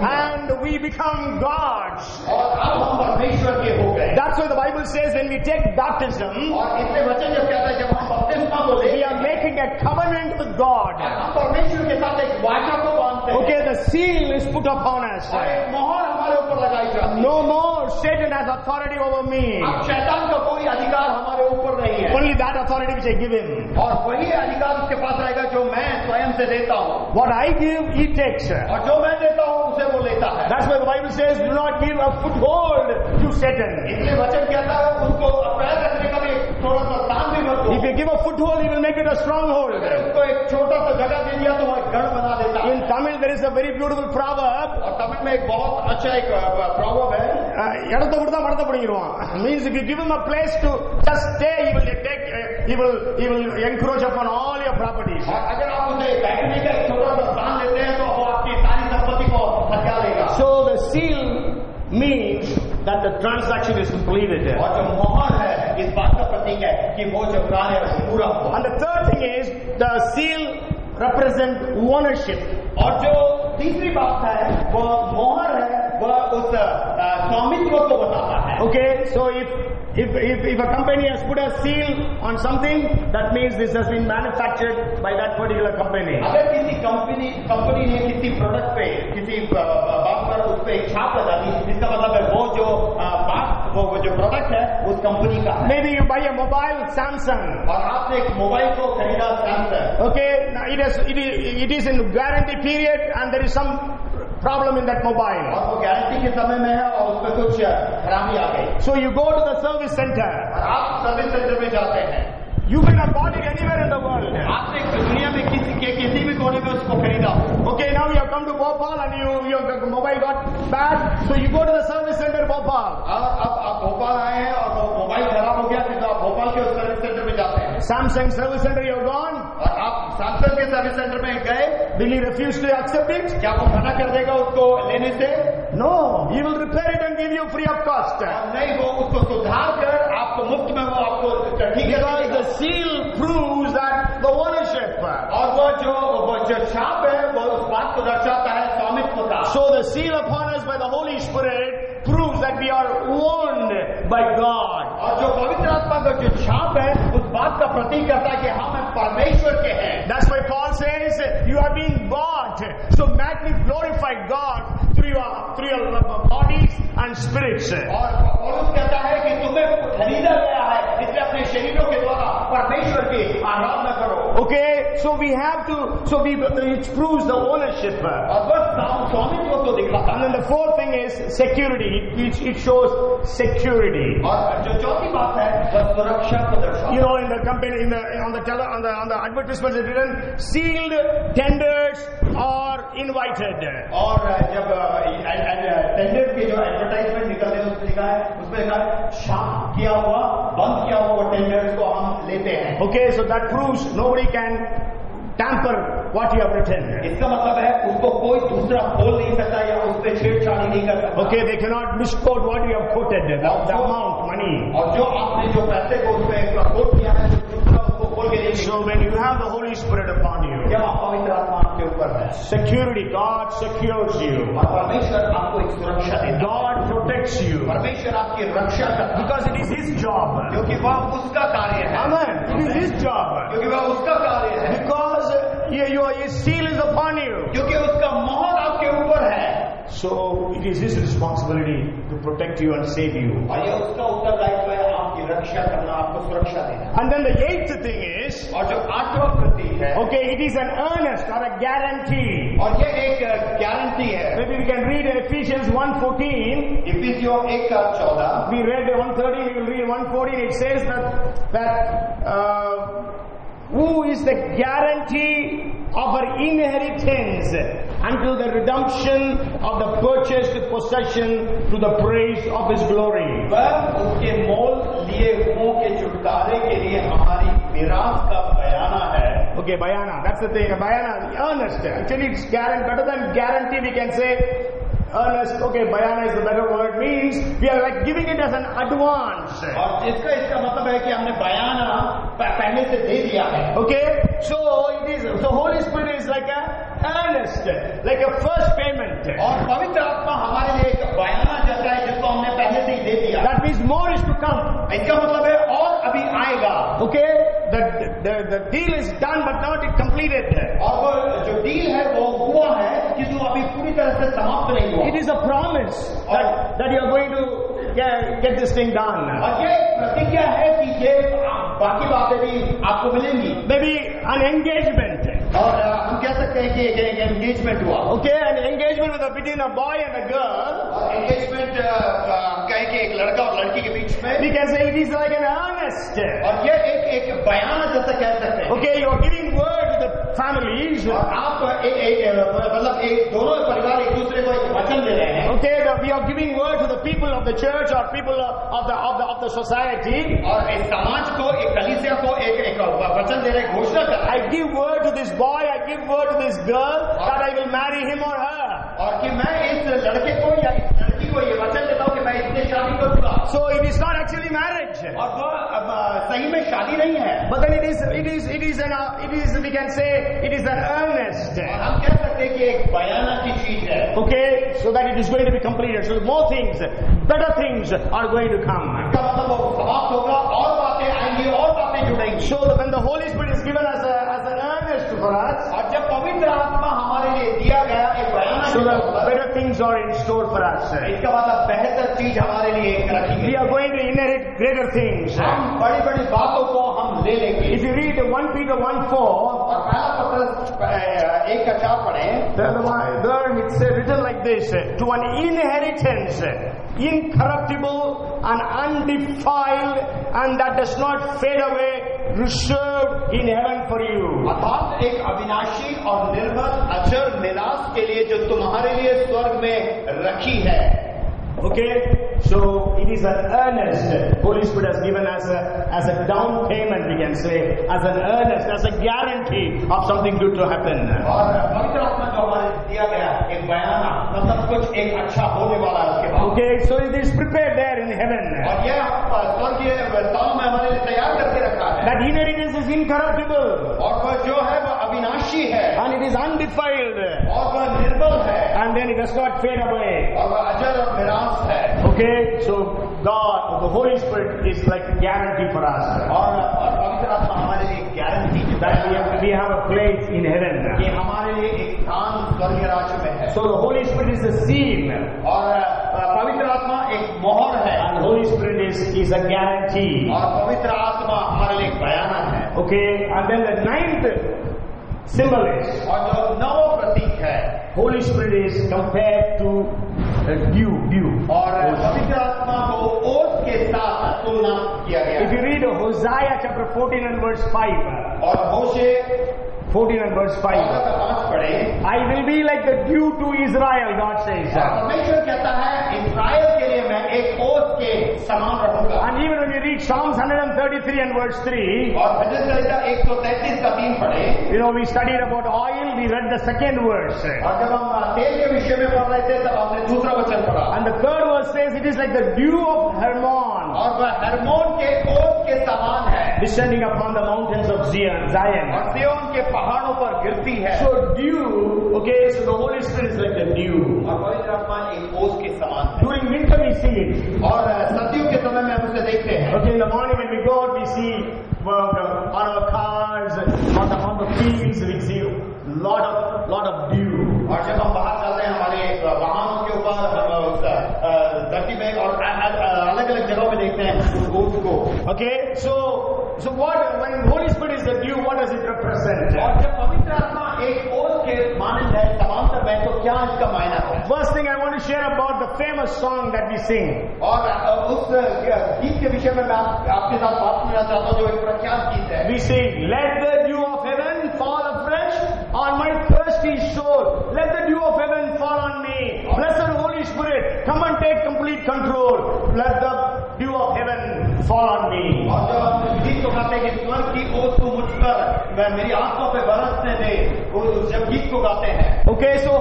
And we become gods. और अब हम परमेश्वर के हो गए. That's why the Bible says when we take baptism, और इसलिए वचन जब कहता है जब हम बपतिस्मा को लेते we हैं, are making a covenant with God. हम परमेश्वर के साथ एक वाचा को बांधते हैं. Okay, the seal is put upon us. और एक मोहर हमारे ऊपर लगाई जाती है. No more Satan has authority over me. अब शैतान का कोई अधिकार हमारे ऊपर नहीं है. Only that authority which I give him. और वही अधिकार उसके पास रहेगा जो मैं स्वयं से देता हूँ. What I give, he takes. और जो मैं देता हूँ उसे वो लेता है. That's why the Bible says, do not give a foothold to Satan. इसलिए वचन कहता है उसको पैर रखने का भी थोड़ा सा स्थान भी मत दो. If you give a foothold, he will make it a stronghold. अगर उसको एक छोटा सा जगह दे दिया तो वो एक गढ़ बना देता है. In Tamil, there is a very beautiful proverb. और तमिल में एक बहुत अच्छा एक proverb है. இடத்த கொடுத்தா மடத்தை பிடிங்கிடுவான். Means if you give him a place to just stay, he will encroach upon all your properties. अगर आप उसे बैठने का एक छोटा सा स्थान लेते हैं तो वो आपकी सारी संपत्ति को हत्या लेगा. So the seal means that the transaction is completed. और जो मोहर है इस बात का प्रतीक है कि वो जो कार्य है वो पूरा हुआ। And the third thing is the seal represent ownership. और जो तीसरी बात है वो मोहर है वह उस स्वामित्व को बताता है। Okay, so if a company has put a seal on something, that means this has been manufactured by that particular company. अगर किसी कंपनी ने किसी प्रोडक्ट पे किसी बात पर उस पे छाप लगा दी, इसका मतलब है वो जो बात वो जो प्रोडक्ट है उस कंपनी का है। Maybe you buy a mobile Samsung. और आपने एक मोबाइल को खरीदा Samsung. Okay, now it is in guarantee period and there is some problem in that mobile. और वो गारंटी के समय में है और उसमें कुछ खराबी आ गई। So you go to the service center. और आप सर्विस सेंटर में जाते हैं। You can have bought it anywhere in the world. आपने दुनिया में किसी भी कोने में उसको खरीदा। Okay, now you have come to Bhopal and your mobile got bad, so you go to the service center Bhopal. अब आप भोपाल आए हैं और वो मोबाइल खराब हो गया तो आप भोपाल के सर्विस सेंटर में जाते हैं। Samsung service center you have gone. और आप सैमसंग के सर्विस सेंटर में गए, Will he refuse to accept it? क्या वो मना कर देगा उसको लेने से? No, he will repair it and give you free of cost. नहीं, वो उसको सुधार कर आपको मुफ्त में वो आपको ठीक है। Because the seal proves that the ownership. और वो जो छाप है वो उस बात को दर्शाता है स्वामित्व का। So the seal upon us by the Holy Spirit proves that we are owned by God. और जो पवित्र आत्मा का जो छाप है उस बात का प्रतीक करता है कि हम परमेश्वर के हैं। That's why Paul says you are being bought. So glorify God through your bodies and spirits. और पौलुस कहता है कि तुम्हें खरीदा गया है, इसलिए अपने शरीरों के द्वारा परमेश्वर की आराधना करो। Okay, so it proves the ownership. और बस स्वामित्व को दिखाता And है। then the fourth thing is security. It shows security. और जो चौथी बात है वह सुरक्षा को दर्शाता है। You know, in the company, on the advertisements, it's written sealed, tenders, or invited. और जब टेंडर के जो एडवर्टाइजमेंट निकलते हैं उसमें लिखा है शांत किया हुआ, बंद किया हुआ टेंडर्स को हम लेते हैं। Okay, so that proves nobody can tamper what you have written. इसका मतलब है उसको कोई दूसरा खोल नहीं सकता या उस पर छेड़छाड़ी नहीं कर सकता। Okay, they cannot misquote what you have quoted, the amount, money. और जो आपने जो पैसे को उसमें कोट किया है दूसरा उसको खोल के नहीं। So when you have the Holy Spirit upon you, जब आप पवित्र आत्मा आपके ऊपर है, security, God secures you. और परमेश्वर आपको एक सुरक्षा देता है। God protects you. परमेश्वर आपकी रक्षा करता है Because it is His job. क्योंकि वह उसका कार्य है। Amen. It is His job. क्योंकि वह उसका कार्य है। Because His seal is upon you. क्योंकि उसका मोहर आपके ऊपर है। So it is His responsibility to protect you and save you. और ये उसका उत्तरदायित्व है आपकी रक्षा करना, आपको सुरक्षा देना। And then the eighth thing is, और जो आठवां प्रतीक है, okay, it is an earnest or a guarantee. और ये एक गारंटी है। Maybe we can read Ephesians 1:14. इफिसियों 1:14। We read 1:13. We will read 1:14. It says that who is the guarantee of our inheritance until the redemption of the purchased possession to the praise of His glory. वह उसके मोल लिए हुओं के छुटकारे के लिए हमारी मिरास का बयाना है। Okay, bayana. That's the thing. Bayana, earnest. Actually, it's better than guarantee. We can say earnest. Okay, bayana is the better word. Means we are like giving it as an advance. और इसका मतलब है कि हमने बयाना पहले से दे दिया है। Okay, so Holy Spirit is like a earnest, like a first payment. और पवित्र आत्मा हमारे लिए एक बयाना जैसा है जिसको हमने पहले से ही दे दिया। That means more is to come. इसका मतलब है और अभी आएगा। Okay, the deal is done but not completed. और वो जो डील है वो हुआ है किंतु अभी पूरी तरह से समाप्त नहीं हुआ। It is a promise that you are going to get this thing done. और ये प्रतिज्ञा है कि ये बाकी बातें भी आपको मिलेंगी। Maybe an engagement. और हम कह सकते हैं कि एक एंगेजमेंट हुआ। Okay, an engagement between a boy and a girl. और एंगेजमेंट कहे कि एक लड़का और लड़की के बीच में। We can say it is like an earnest. और ये एक बयान जैसा कह सकते हैं। Okay, you are giving word to the families. और आप मतलब दोनों परिवार एक दूसरे को एक वचन दे रहे हैं। Okay, we are giving word to the people of the church or people of the society. और एक समाज को, एक कलीसिया को एक वचन दे रहे, घोषणा कर। I give word to this boy, I give word to this girl that I will marry him or her. और कि मैं इस लड़के को या इस लड़की को ये वचन देता हूँ कि मैं इससे शादी करूंगा। So it is not actually marriage. और वो सही में शादी नहीं है, But then it is we can say it is an earnest. और हम कह सकते हैं कि एक बयाना की चीज है। Okay, so that it is going to be completed. So more things, better things are going to come. इसका मतलब वो समाप्त होगा और बातें आएंगी और बातें जुड़ेंगी। So when the Holy Spirit is given as an earnest for us, और जब पवित्र आत्मा हमारे लिए दिया गया एक बयाना, so the better things are in store for us. इसका मतलब बेहतर चीज हमारे लिए रखी We गई। are going to inherit greater things. हम बड़ी बड़ी बातों को हम ले लेंगे। If you read 1 Peter 1:4, और पहला पत्र 1:4 पढ़ें, there it's written like this: to an inheritance incorruptible and undefiled, and that does not fade away, reserved in heaven for you. अर्थात एक अविनाशी और निर्मल अचर निराश के लिए जो तुम्हारे लिए स्वर्ग में रखी है। Okay, so it is an earnest. Holy Spirit has given us as a down payment, we can say, as an earnest, as a guarantee of something good to happen. और पवित्र आत्मा जो हमारे दिया गया एक बयाना, मतलब कुछ एक अच्छा होने वाला है उसके बाद। Okay, so it is prepared there in heaven. और यह स्वर्गीय स्थान में हमारे लिए तैयार करके रखा है। That inheritance is incorruptible. और वह जो है वह अविनाशी है। And it is undefiled. और वह निर्मल है। And then it does not fade away. और वह अजर और निराश है। Okay, so God, the Holy Spirit is like a guarantee for us. और पवित्र आत्मा हमारे लिए guarantee That we have a place in heaven. कि हमारे लिए एक स्थान स्वर्गीय राज्य में है। So the Holy Spirit is a seal. और पवित्र आत्मा एक मोहर है। And the Holy Spirit is a guarantee. और पवित्र आत्मा हमारे लिए एक बयाना है। Okay, and then the 9th symbol is, और जो 9वां प्रतीक है, Holy Spirit is compared to dew. और पवित्र आत्मा को ओस के साथ तुलना किया गया। If you read Hosea chapter 14 and verse 5, और होशे 14 and verse 5, 5 पढ़े, I will be like the dew to Israel, God says. परमेश्वर कहता है इस्राएल के लिए मैं एक ओस के समान रहूंगा। And even when you read Psalms 133 and verse 3, और भजन संहिता 133 का 3 पढ़े, you know, we studied about oil, we read the second verse. और जब हम तेल के विषय में पढ़ रहे थे तब हमने दूसरा वचन पढ़ा। And the third verse says it is like the dew of Hermon, और वह हरमोन के ओस के समान है, descending upon the mountains of Zion. और सिय्योन के पहाड़ों पर गिरती है। So dew, okay, so the Holy Spirit is like the dew. और पवित्र आत्मा एक ओस के समान है। During winter we see it. और सर्दियों के समय में हम उसे देखते हैं। Okay, in the morning when we go out, we see on our cars, on the fields, we see lot of dew. और जब हम बाहर जाते हैं हमारे वाहनों के ऊपर हम उस धरती में और अलग अलग जगहों में देखते हैं उस ओस को। Okay, so what, when Holy Spirit is the dew, what does it represent? और जब पवित्र आत्मा एक ओस के मानंद है, समांतर है, तो क्या इसका मायना है? First thing I want to share about the famous song that we sing. और उस गीत के विषय में मैं आपके साथ बात करना चाहता हूँ जो एक प्रख्यात गीत है। We sing, let the dew of heaven fall afresh on my thirsty soul. Let the dew of heaven fall on me. Blessed Holy Spirit, come and take complete control. Let the dew of heaven fall on me. और जब हम गीत को गाते हैं कि स्वर्ग की ओस को मुझ पर मेरी आत्मा पे बरसने दे, जब गीत को गाते हैं। Okay, so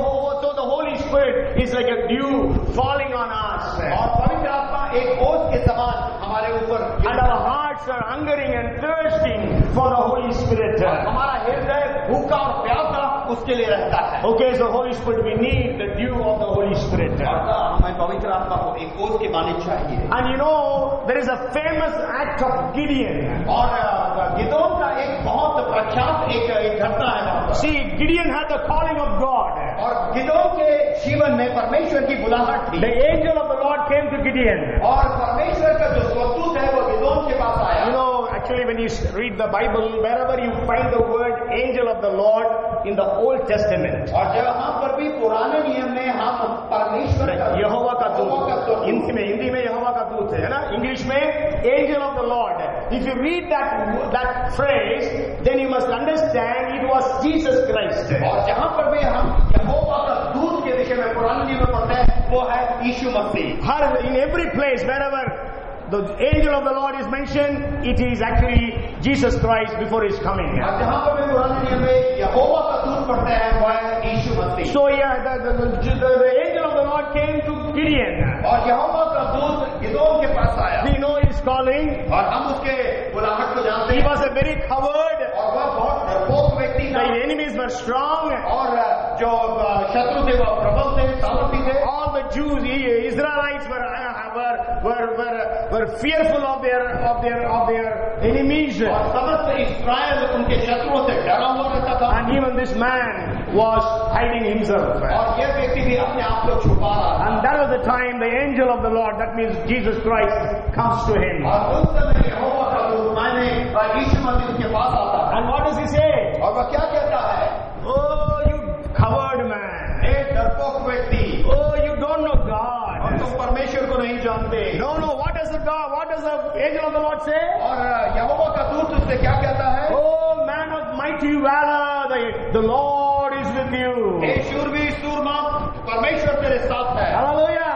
the Holy Spirit is like a dew falling on us. और पवित्र आत्मा एक ओस के समान हमारे ऊपर, And our hearts are hungering and thirsting for the Holy Spirit. हमारा हृदय भूखा और प्यासा उसके लिए रहता है। Okay, so Holy Spirit, we need the dew of the Holy Spirit. हमें पवित्र आत्मा को एक ओस के माने चाहिए। And you know, there is a famous act of Gideon. और गिदोन का एक बहुत प्रख्यात एक घटना है वहाँ पर। See, Gideon had the calling of God. और गिदोन के जीवन में परमेश्वर की बुलाहट थी। The angel of the Lord came to Gideon. और परमेश्वर का जो स्वदूत है वो गिदोन के पास आया। You know, actually when you read the Bible, wherever you find the word angel of the Lord in the Old Testament, और जहाँ पर भी पुराने नियम में हम परमेश्वर का यहोवा का दूत, हिंदी में यहोवा का दूत है ना, इंग्लिश में angel of the Lord. If you read that phrase, then you must understand it was Jesus Christ. और जहाँ पर भी हम यहोवा का दूत के विषय में पुराने नियम में पढ़ते हैं वो है यीशु मसीह। In every place, wherever the angel of the Lord is mentioned, it is actually Jesus Christ before his coming. और जहाँ पर भी पुराने नियम में यहोवा का दूत पढ़ते हैं वह है यीशु मसीह। So yeah, the angel of the Lord came to Gideon. और यहोवा का दूत गिदोन के पास आया। We know his calling. और हम उसके बुलाहट को जानते He हैं। was a very coward. और वह बहुत डरपोक व्यक्ति था। The enemies were strong. और जो शत्रु थे वह प्रबल थे, सामर्थी थे। All the Jews, Israelites were fearful of their enemies. और समस्त इस्राएल उनके शत्रुओं से डरा हुआ रहता था। And even this man was hiding himself. और यह व्यक्ति भी अपने आप को छुपा रहा था। And that was the time the angel of the Lord, that means Jesus Christ, comes to him. और उस समय यहोवा का दूत माने यीशु मसीह उसके पास आता है। And what does he say? और वह क्या कहता है? Oh, you coward man. एक डरपोक व्यक्ति। Oh, you don't know God. और तुम परमेश्वर को नहीं जानते। No, what does the angel of the Lord say? और यहोवा का दूत उससे क्या कहता है? Oh, man of mighty valor, the Lord is with you. हे शूरवीर सूरमा, परमेश्वर तेरे साथ है। Hallelujah.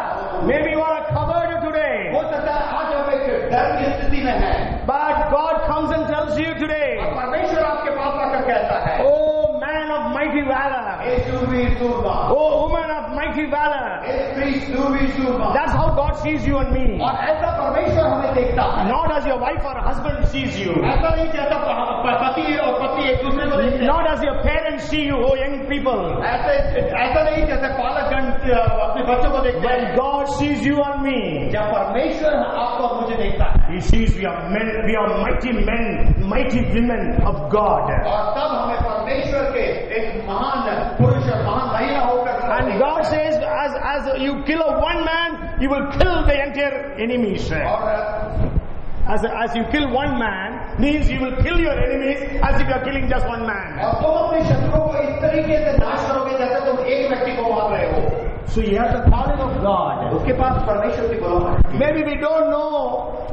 Maybe you are a coward today. हो सकता है आज आप एक डर की स्थिति में हैं। But God comes and tells you today. और परमेश्वर आपके पास आकर कहता है, Oh, man of mighty valor. हे शूरवीर सूरमा, Oh, woman of mighty valor. हे स्त्री शूरवीर सूरमा। That's how God sees you and me. और ऐसा परमेश्वर हमें देखता है। Not as your wife or husband sees you. ऐसा नहीं जैसा पति और पत्नी एक दूसरे को देखते हैं। Not as your parents see you, oh young people. ऐसा नहीं जैसे पालकगण अपने बच्चों को देखते हैं। When God sees you and me, जब परमेश्वर आपको और मुझे देखता है, He sees we are mighty men, mighty women of God. और तब हमें परमेश्वर के एक महान पुरुष और महान महिला होकर And God says, as you kill one man, you will kill the entire enemies. और As you kill one man, means you will kill your enemies as if you are killing just one man. और तुम अपने शत्रुओं को इस तरीके से नाश करोगे जैसे तुम एक व्यक्ति को मार रहे हो। So he has the calling of God. उसके पास परमेश्वर की बुलाहट है। Maybe we don't know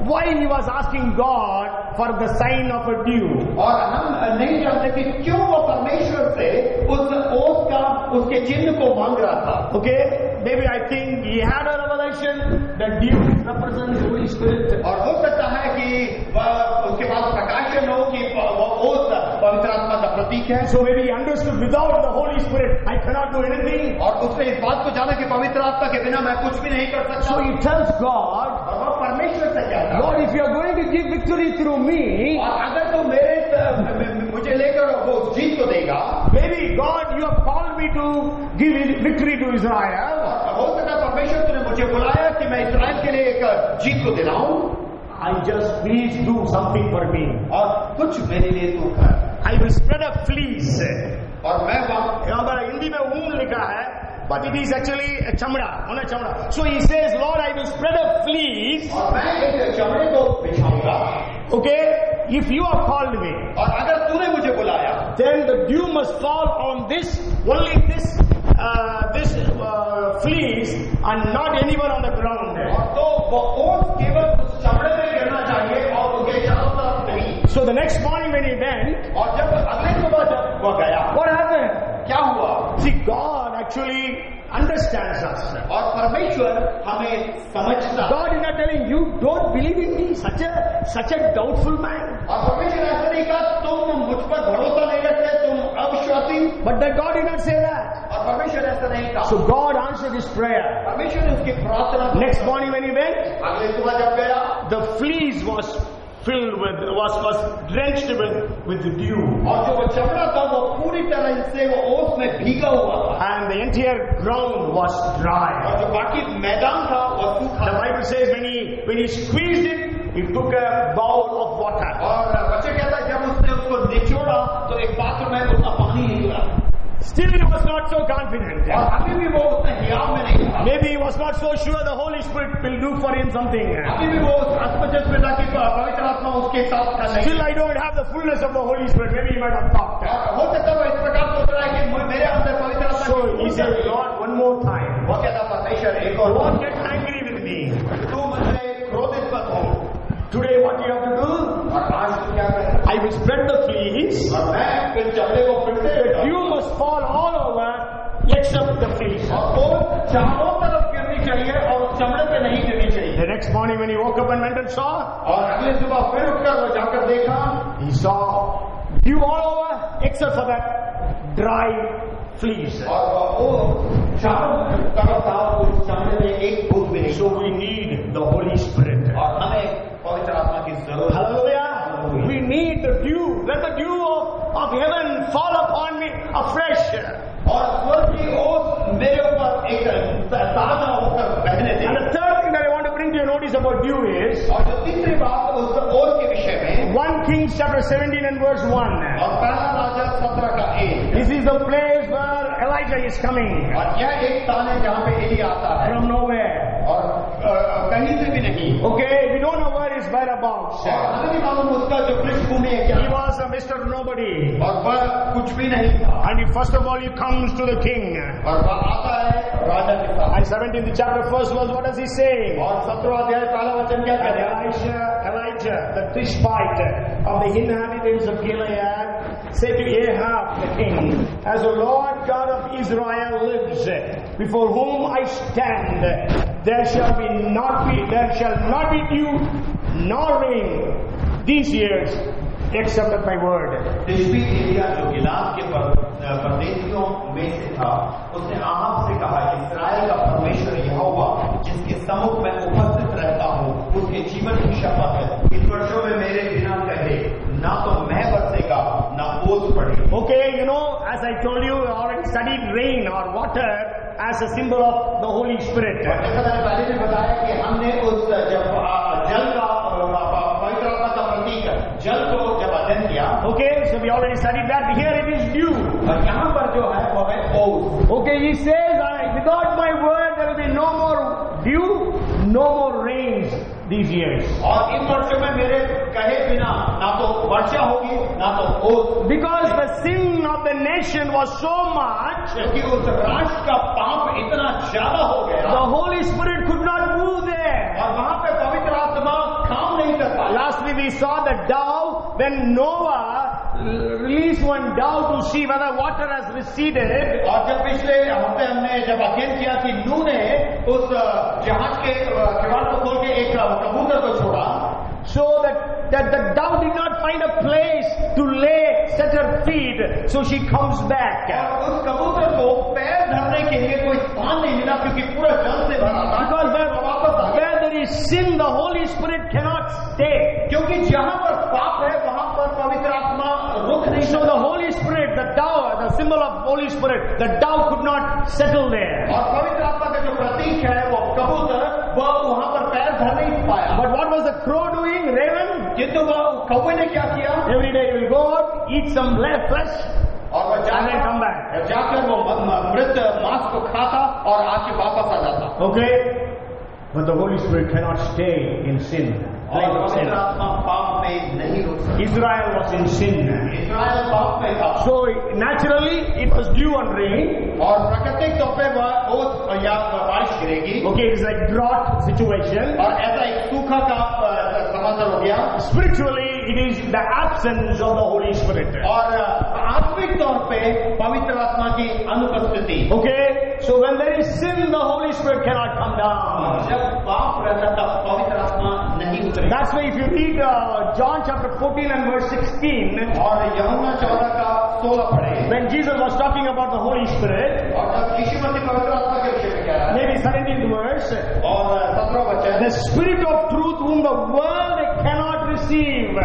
why he was asking God for the sign of a dew. और हम नहीं जानते कि क्यों वो परमेश्वर से उस ओस का उसके चिन्ह को मांग रहा था। Okay, maybe I think he had a revelation that dew represents the Holy Spirit. और हो सकता है कि उसके पास प्रकाशन हो कि वो ओस पवित्र आत्मा का प्रतीक है। So maybe he understood without the Holy Spirit I cannot do anything. और उसने इस बात को जाना कि पवित्र आत्मा के बिना मैं कुछ भी नहीं कर सकता। So he tells God, और वह परमेश्वर से कहता है, Lord, if you are going to give victory through me, और अगर तो मुझे लेकर वो जीत को देगा, maybe God, you have called me to give victory to Israel. और हो सकता है परमेश्वर तूने मुझे बुलाया कि मैं इस्राएल के लिए एक जीत को दिलाऊं। I just please do something for me. और कुछ मेरे लिए तू कर। I will spread a fleece. और मैं यहाँ पर हिंदी में ऊन लिखा है, but it is actually a चमड़ा, होना चमड़ा. So he says, Lord, I will spread a fleece. और मैं एक चमड़े को बिछाऊंगा। Okay, if you have called me, और अगर तूने मुझे बुलाया, then the dew must fall on only this fleece and not anyone on the ground. और तो वो ओस केवल उस चमड़े में गिरना चाहिए और उसके चारों तरफ नहीं। So the next morning when he went, और जब अगले सुबह जब वो गया, what happened? क्या हुआ? See, God actually understands us. और परमेश्वर हमें समझता। God is not telling you don't believe in me, such a doubtful man. और परमेश्वर ऐसा नहीं कहा तुम मुझ पर भरोसा नहीं रखते, तुम अविश्वासी। But that God did not say that. और परमेश्वर ऐसा नहीं कहा। So God answered his prayer. परमेश्वर ने उसकी प्रार्थना। Next morning when he went, अगले सुबह जब गया, the fleece was drenched with the dew. और जो वो चमड़ा था वो पूरी तरह से वो ओस में भीगा हुआ था। And the entire ground was dry. और जो बाकी मैदान था वो सूखा। The Bible says when he squeezed it, he took a bowl of water. और बच्चे कहता है जब उसने उसको निचोड़ा तो एक पात्र में उसका पानी निकला। Still he was not so confident. और अभी भी वो उतने हियाव में नहीं था। Maybe he was not so sure the Holy Spirit will do for him something. अभी भी वो असमंजस में था कि पवित्र आत्मा उसके साथ था नहीं। Still I don't have the fullness of the Holy Spirit. Maybe he might have thought. हो सकता है वो इस प्रकार सोच रहा है कि मेरे अंदर पवित्र आत्मा। So he said, Lord, one more time. वो कहता परमेश्वर एक और Don't get angry with me. तू मुझसे क्रोधित मत हो। Today what you have to do? और आज तू क्या करेगा? I will spread the fleece. और मैं फिर चमड़े को फिर से You must fall all over except the fleece. और वो चारों तरफ गिरनी चाहिए और चमड़े पे नहीं गिरनी चाहिए। The next morning when he woke up and went and saw, और अगले सुबह फिर उठकर वो जाकर देखा, he saw dew all over except for that dry fleece. और वो चारों तरफ था, उस चमड़े में एक बूंद भी नहीं। So we need the Holy Spirit. और हमें पवित्र आत्मा की जरूरत है। Hallelujah. We need the dew. Let the dew of heaven fall upon me afresh. और स्वर्ग की ओस मेरे ऊपर एक ताजा होकर बहने दे। And the third thing that I want to bring to your notice about dew is, और जो तीसरी बात उस ओस के विषय में, 1 Kings chapter 17 and verse 1. और पहला राजा 17 का 1। This is the place where Elijah is coming और यह एक स्थान है जहाँ पे एलिया आता है from nowhere. और कहीं से भी नहीं। Okay, we don't know where his whereabouts. और हमें नहीं मालूम उसका जो पृष्ठभूमि है क्या। He was a Mr. Nobody. और वह कुछ भी नहीं था। And he, first of all, he comes to the king. और वह आता है राजा के साथ। And 17th chapter first verse, what does he say? और 17वां अध्याय पहला वचन क्या कहता है? Elijah, the Tishbite of the inhabitants of Gilead, said to Ahab the king, as the Lord God of Israel lives, before whom I stand, there shall not be dew nor rain these years, except at my word. तिशबी Elia जो गिलाद के परदेशियों में से था, उसने Ahab से कहा, इस्राएल का परमेश्वर यहोवा जिसके सम्मुख में उपस्थित रहता हूँ, उसके जीवन की शपथ है, इन वर्षों में मेरे बिना कहे ना तो मैं बरसेगा ना ओस पड़ेगी। Okay, you know, as I told you, I already studied rain or water as a symbol of the Holy Spirit. जैसा मैंने पहले भी बताया कि हमने उस जब जल का पवित्र आत्मा का प्रतीक जल को जब अध्ययन किया, Okay, so we already studied that. Here it is dew. और यहाँ पर जो है वो है ओस। Okay, he says, without my word there will be no more dew, no more rains these years. और इन वर्षों में मेरे कहे बिना ना तो वर्षा होगी ना तो ओस। Because the sin of the nation was so much, क्योंकि उस राष्ट्र का पाप इतना ज्यादा हो गया, the Holy Spirit could not move there. और वहाँ पे पवित्र आत्मा काम नहीं कर पाया। Last week we saw the dove, when Noah released one dove to see whether water has receded. और जब पिछले हफ्ते हमने जब अध्ययन किया कि नूह ने उस जहाज के किवाड़ को खोल के एक कबूतर को छोड़ा, so that the dove did not find a place to set her feet, so she comes back. और उस कबूतर को पैर धरने के लिए कोई स्थान नहीं मिला क्योंकि पूरा जल से भरा था। Because where there is sin, the Holy Spirit cannot stay. क्योंकि जहाँ पर पाप है वहाँ पर पवित्र आत्मा रुक नहीं। So the Holy Spirit, the dove, the symbol of Holy Spirit, the dove could not settle there. और पवित्र आत्मा का जो प्रतीक है वो कबूतर, वह वहाँ पर पैर धर नहीं पाया। But what was the crow doing? Raven? किंतु वह कौवे ने क्या किया? Every day he will go out, eat some flesh, और वह जाकर वो मृत मांस को खाता और आके वापस आ जाता। Okay, but the Holy Spirit cannot stay in sin. और पवित्र आत्मा पाप में नहीं रुक सकता। Israel was in sin. इस्राएल पाप में था। So naturally it was dew and rain. और प्राकृतिक तौर पे वह ओस या बारिश गिरेगी। Okay, it is like drought situation. और ऐसा एक सूखा का समाचार हो गया। Spiritually, it is the absence of the Holy Spirit. और आत्मिक तौर पे पवित्र आत्मा की अनुपस्थिति। Okay, so when there is sin, the Holy Spirit cannot come down. जब पाप रहता तब पवित्र आत्मा नहीं उतरेगा। That's why if you read John chapter 14 and verse 16, और यूहन्ना 14 का 16 पढ़े, when Jesus was talking about the Holy Spirit, और जब यीशु मसीह पवित्र आत्मा के विषय में कह रहा है, maybe 17th verse, और 17 वचन, the Spirit of truth whom the world cannot receive,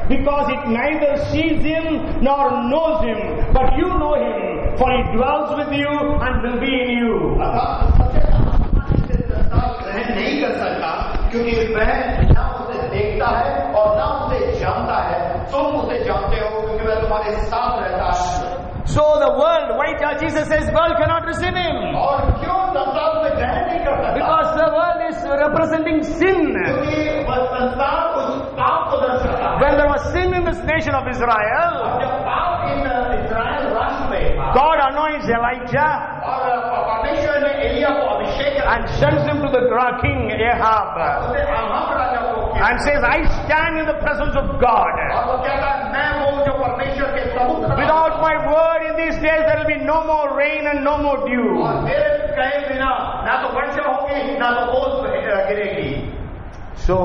because it neither sees him nor knows him, but you know him, for he dwells with you and will be in you. अर्थात सच्चे आत्मा से संसार ग्रहण नहीं कर सकता, क्योंकि वह ना उसे देखता है और ना उसे जानता है। तुम उसे जानते हो क्योंकि वह तुम्हारे साथ रहता है। So the world, why Jesus says world cannot receive him? और क्यों संसार उसे ग्रहण नहीं कर सकता? Because the world is representing sin. क्योंकि वह संसार उस पाप को दर्शाता है। When there was sin in this nation of Israel, और जब पाप इन इस्राएल राष्ट्र में, God anoints Elijah और परमेश्वर ने एलिया को अभिषेक and sends him to the king Ahab उसे आहाब राजा को and says, I stand in the presence of God. और वो कहता है, मैं वो जो परमेश्वर के सम्मुख खड़ा हूं। Without my word in these days there will be no more rain and no more dew. और मेरे कहे बिना ना तो वर्षा होगी ना तो ओस गिरेगी. So,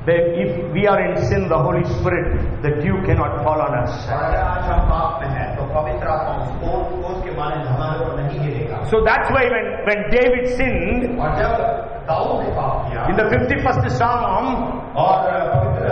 if we are in sin, the Holy Spirit, the dew cannot fall on us. और अगर आज हम पाप में हैं तो पवित्र आत्मा ओस के माने हमारे ऊपर नहीं गिरेगा. So that's why when David sinned, और जब दाऊद ने पाप किया, in the 51st Psalm, और पवित्र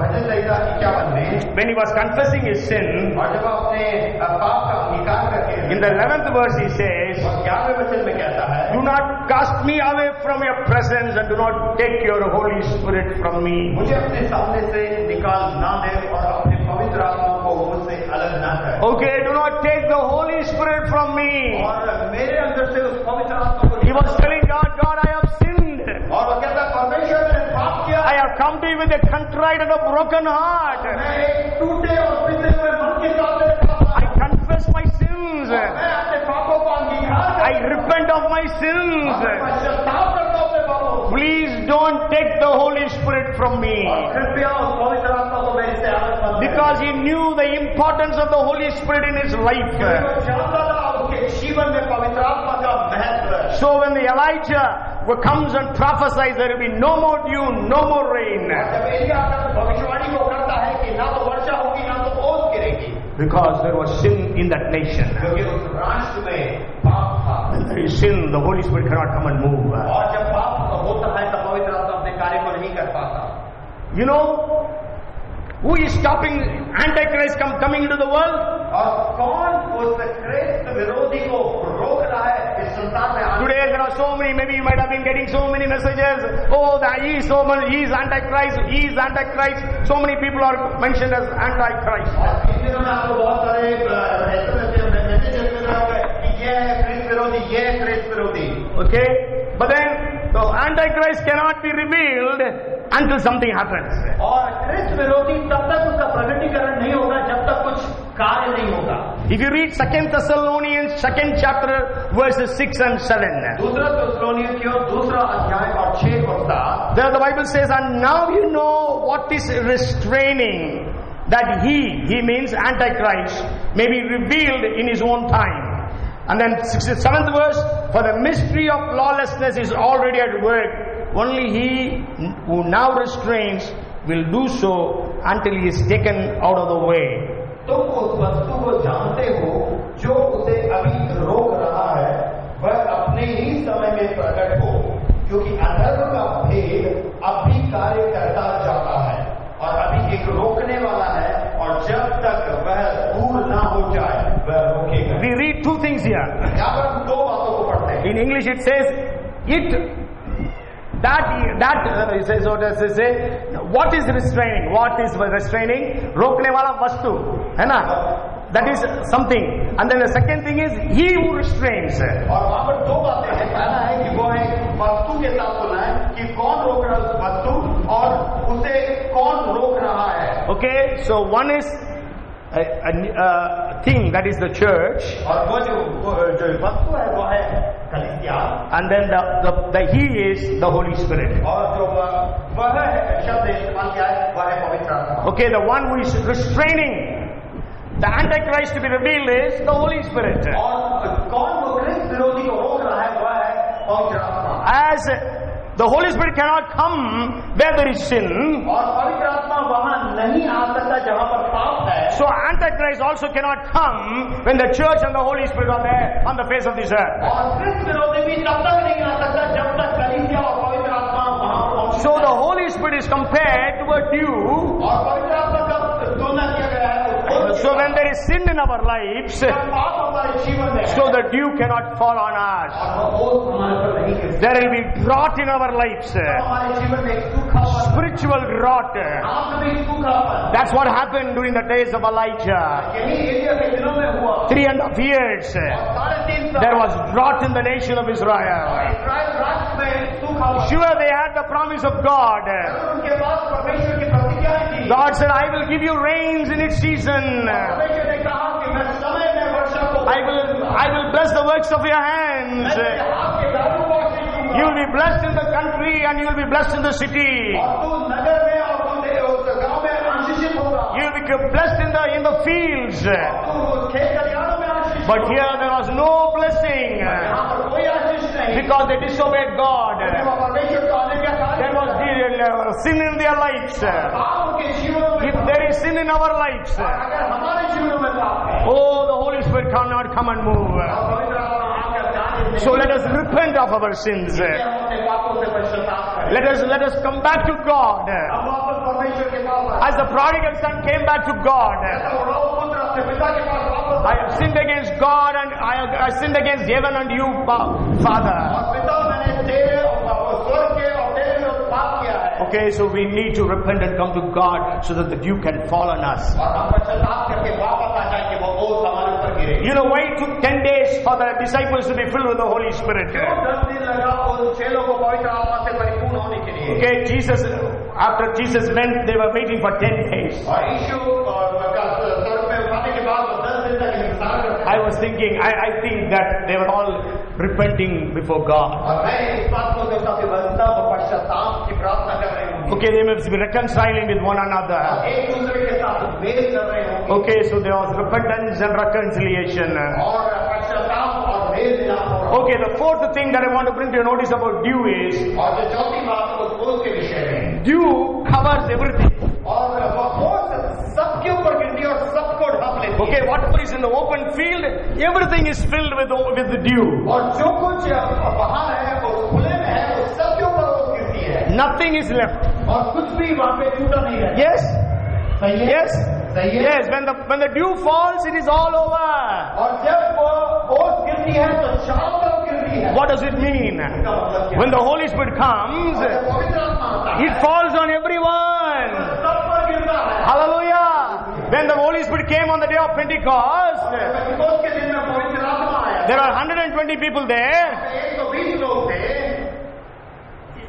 भजन संहिता 51 में, when he was confessing his sin, और जब अपने पाप का अंगीकार करके, in the 11th verse he says, और 11वें वचन में कहता है, do not cast me away from your presence and do not take your Holy Spirit from me. मुझे अपने सामने से निकाल ना दे और अपने पवित्र आत्मा को मुझसे अलग ना करे. Okay, do not take the Holy Spirit from me. और मेरे अंदर से उस पवित्र आत्मा को, He was telling God, God, I have sinned. और वो कहता परमेश्वर मैंने पाप किया. I have come to you with a contrite and a broken heart. मैं एक टूटे और बिखरे हुए मन के साथ तेरे पास आया. I confess my sins. मैं अपने पापों को अंगीकार करता I repent of my हूं. sins. मैं पश्चाताप करता हूं अपने पापों से. Please don't take the Holy Spirit from me. और कृपया उस पवित्र आत्मा को मेरे से अलग मत करो. Because he knew the importance of the Holy Spirit in his life. वो जानता था उसके जीवन में पवित्र आत्मा का महत्व है. So when the Elijah comes and prophesies, there will be no more dew, no more rain. जब एलिया भविष्यवाणी को करता है कि ना तो वर्षा होगी ना तो ओस गिरेगी, Because there was sin in that nation. क्योंकि उस राष्ट्र में पाप था. When there is sin, the Holy Spirit cannot come and move. और जब पाप होता है तो पवित्र आत्मा अपने कार्य को नहीं कर पाता. You know, who is stopping Antichrist coming into the world? और कौन उस क्रिस्त विरोधी को रोक रहा है इस संसार में आने? Today there are so many, maybe you might have been getting so many messages. Oh, he is Antichrist, he is Antichrist. So many people are mentioned as Antichrist. और इन दिनों में आपको बहुत सारे मैसेज मिल रहे होंगे कि ये है क्रिस्त विरोधी, ये है क्रिस्त विरोधी. Okay? But then the Antichrist cannot be revealed until something happens. और क्रिस्त विरोधी तब तक उसका प्रकटीकरण नहीं होगा जब तक कुछ कार्य नहीं होगा. If you read 2 Thessalonians 2nd chapter verses 6 and 7. दूसरा थिस्सलुनीकियों की ओर दूसरा अध्याय और 6 और 7. There the Bible says, and now you know what is restraining, that he means Antichrist, may be revealed in his own time. And then 67th verse, for the mystery of lawlessness is already at work. Only he who now restrains will do so until he is taken out of the way. तुम उस वस्तु को जानते हो जो उसे अभी रोक रहा है, वह अपने ही समय में प्रकट हो, क्योंकि अधर्म का भेद अब भी कार्य करता जाता है और अभी एक रोकने वाला है, और जब तक वह दूर ना हो जाए वह रोकेगा. We read two things here. यहाँ पर हम दो बातों को पढ़ते हैं. In English it says, it says, what does it say? What is restraining? What is restraining? रोकने वाला वस्तु, है ना? That is something. And then the second thing is, he who restrains. और वहाँ पर दो बातें हैं. पहला है कि वो है वस्तु के साथ सुना है कि कौन रोक रहा है उस वस्तु, और उसे कौन रोक रहा है. Okay, so one is a thing, that is the church. और वो जो वस्तु है वो है कलीसिया. And then the he is the Holy Spirit. और जो वह शब्द इस्तेमाल किया है वह है पवित्र आत्मा. Okay, the one who is restraining the Antichrist to be revealed is the Holy Spirit. और कौन वो क्रिस्त विरोधी को रोक रहा है वह है पवित्र आत्मा. As the Holy Spirit cannot come where there is sin, और पवित्र आत्मा वहां नहीं आ सकता जहां पर पाप है. so Antichrist also cannot come when the church and the Holy Spirit are there on the face of this earth. और क्रिस्त विरोधी भी तब तक नहीं आ सकता जब तक कलीसिया और पवित्र आत्मा वहां पहुंचे. So the Holy Spirit is compared to a dew. और पवित्र आत्मा का तुलना किया गया है. So when there is sin in our lives, पाप हमारे जीवन में, so the dew cannot fall on us. और वो ओस हमारे पर नहीं गिरता. There will be drought in our lives, हमारे जीवन में एक सूखापन, spiritual drought. आत्मिक सूखापन. That's what happened during the days of Elijah. यही एलिया के दिनों में हुआ. 3.5 years. 3.5 साल There was drought in the nation of Israel. इस्राएल राष्ट्र में सूखापन. Sure, they had the promise of God. उनके पास परमेश्वर की प्रतिज्ञाएं थी. God said, I will give you rains in its season. परमेश्वर ने कहा कि मैं समय में वर्षा को, I will bless the works of your hands. मैं आपके कार्यों को आशीष दूंगा. You will be blessed in the country and you will be blessed in the city. और तू नगर में और तू उस गांव में आशीषित होगा. You will be blessed in the fields. तू खेत खलिहानों में आशीषित But here there was no blessing यहाँ पर कोई आशीष नहीं, because they disobeyed God. क्योंकि परमेश्वर को आज्ञा There was sin in their lives. पाप उनके जीवनों में If there is sin in our lives, अगर हमारे जीवनों में पाप है, oh, the Holy Spirit cannot come and move. पवित्र आत्मा आकर जाने So let us repent of our sins. हम अपने पापों से पश्चाताप करें, Let us come back to God. हम वापस परमेश्वर के पास As the prodigal son came back to God, पुत्र अपने पिता के पास वापस I have sinned against God and I sinned against heaven and you, Father. और पिता मैंने तेरे और स्वर्ग के और तेरे विरुद्ध पाप किया है। Okay, so we need to repent and come to God so that the dew can fall on us. और हम पश्चाताप करके वापस आ जाए कि वो ओस हमारे ऊपर गिरे। You know why it took 10 days for the disciples to be filled with the Holy Spirit? क्यों 10 दिन लगा उन चेलों को पवित्र आत्मा से परिपूर्ण होने के लिए? Okay, after Jesus went, they were waiting for 10 days. और यीशु का स्वर्ग में उठाने के बाद वो 10 दिन तक इंतजार करते I was thinking, I think that they were all repenting before God. और मैं इस बात को देखता कि वह सब पश्चाताप की प्रार्थना कर रहे होंगे। Okay, they must be reconciling with one another. एक दूसरे के साथ मेल कर रहे होंगे। Okay, so there was repentance and reconciliation. और पश्चाताप और मेल मिलाप हो रहा है। Okay, the fourth thing that I want to bring to your notice about dew is, और जो चौथी बात उस ओस के विषय में, dew covers everything. और वह ओस सबके ऊपर गिरती है और सबको ढक लेती है। Okay, whatever is in the open field, everything is filled with the dew. और जो कुछ बाहर है वो खुले में है वो सबके ऊपर ओस गिरती है। Nothing is left. और कुछ भी वहाँ पे छूटा नहीं रहता। Yes? सही है? Yes? सही है? Yes, when the dew falls, it is all over. और जब वो ओस गिरती है तो चारों तरफ गिरती है। What does it mean? इसका मतलब क्या? When the Holy Spirit comes, और जब पवित्र आत्मा आता है, it falls on everyone. सब पर गिरता है। Hallelujah. When the Holy Spirit came on the day of Pentecost, पेंटिकोस्त के दिन में पवित्र आत्मा आया। there were 120 people there. 120 लोग थे।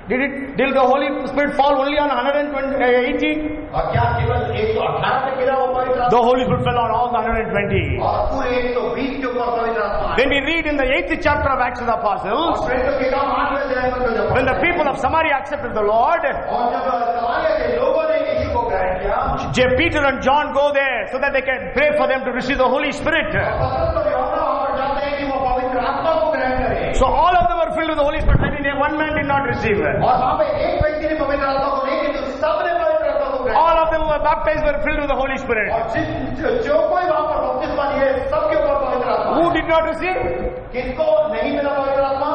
Did the Holy Spirit fall only on 180? और क्या केवल 118 पे गिरा वो पवित्र आत्मा? The Holy Spirit fell on all the 120. और पूरे 120 के ऊपर पवित्र आत्मा आया। When we read in the 8th chapter of Acts of the Apostles, और प्रेरितों के काम 8वें अध्याय में जो when the people of Samaria accepted the Lord, और जब समारिया के लोगों ने यीशु को ग्रहण किया, Peter and John go there so that they can pray for them to receive the Holy Spirit. पतरस और यूहन्ना वहाँ पर जाते हैं कि वो पवित्र आत्मा को ग्रहण करें। So all of them were filled with the Holy Spirit. I mean, one man did not receive it. और वहाँ पे एक व्यक्ति ने पवित्र आत्मा को नहीं किया, सबने पवित्र आत्मा को ग्रहण All of them who were baptized were filled with the Holy Spirit. और जो कोई वहाँ पर बपतिस्मा लिए सबके ऊपर पवित्र आत्मा। Who did not receive? किसको नहीं मिला पवित्र आत्मा?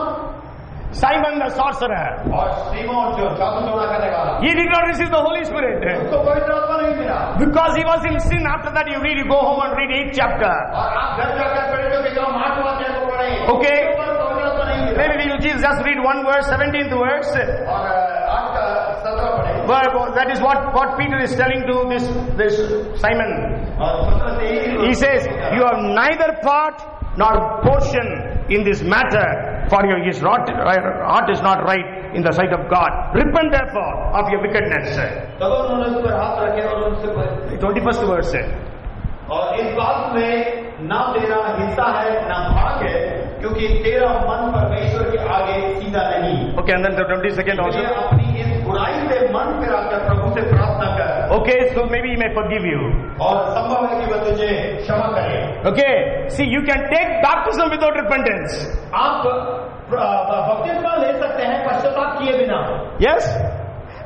Simon the sorcerer. और सीमोन जो जादू टोना करने वाला, He did not receive the Holy Spirit. उसको पवित्र आत्मा नहीं मिला। Because he was in sin. After that you go home and read 8th chapter. और आप घर जाकर प्रेरितों के काम 8वां अध्याय को पढ़ें। Okay. उसके ऊपर पवित्र आत्मा नहीं मिला। Maybe we will just read one verse, 17th verse. और 8 का 17 पढ़ें। But that is what Peter is telling to this Simon. और 17 से ही He says, you have neither part nor portion in this matter, for his heart is not right in the sight of God. Repent therefore of your wickedness. तब उन्होंने उस पर हाथ रखे और उनसे 21st verse. और इस बात में ना तेरा हिस्सा है ना भाग है, क्योंकि तेरा मन परमेश्वर के आगे सीधा नहीं। Okay, and then the 22nd also. अपनी इस बुराई से मन फिरा कर प्रभु से प्रार्थना कर। Okay, so maybe he may forgive you. और संभव है कि वह तुझे क्षमा करे। Okay, see, you can take baptism without repentance. आप बपतिस्मा ले सकते हैं पश्चाताप किए बिना। Yes?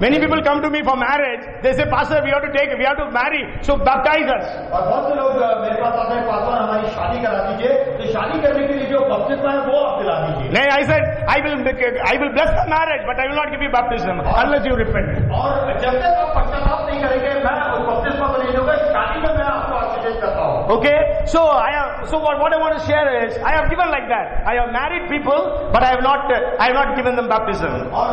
Many people come to me for marriage. They say, Pastor, we have to marry, so baptize us. और बहुत से लोग मेरे पास आते हैं, पास्टर हमारी शादी करा दीजिए, तो शादी करने के लिए जो बपतिस्मा है वो आप दिला दीजिए। No, I said, I will bless the marriage, but I will not give you baptism unless you repent. और जब तक आप पश्चाताप नहीं करेंगे, मैं उस बपतिस्मा को नहीं दूंगा। शादी में मैं आपको आशीर्वाद करता हूँ। Okay, so what I want to share is, I have given like that. I have married people, but I have not given them baptism. और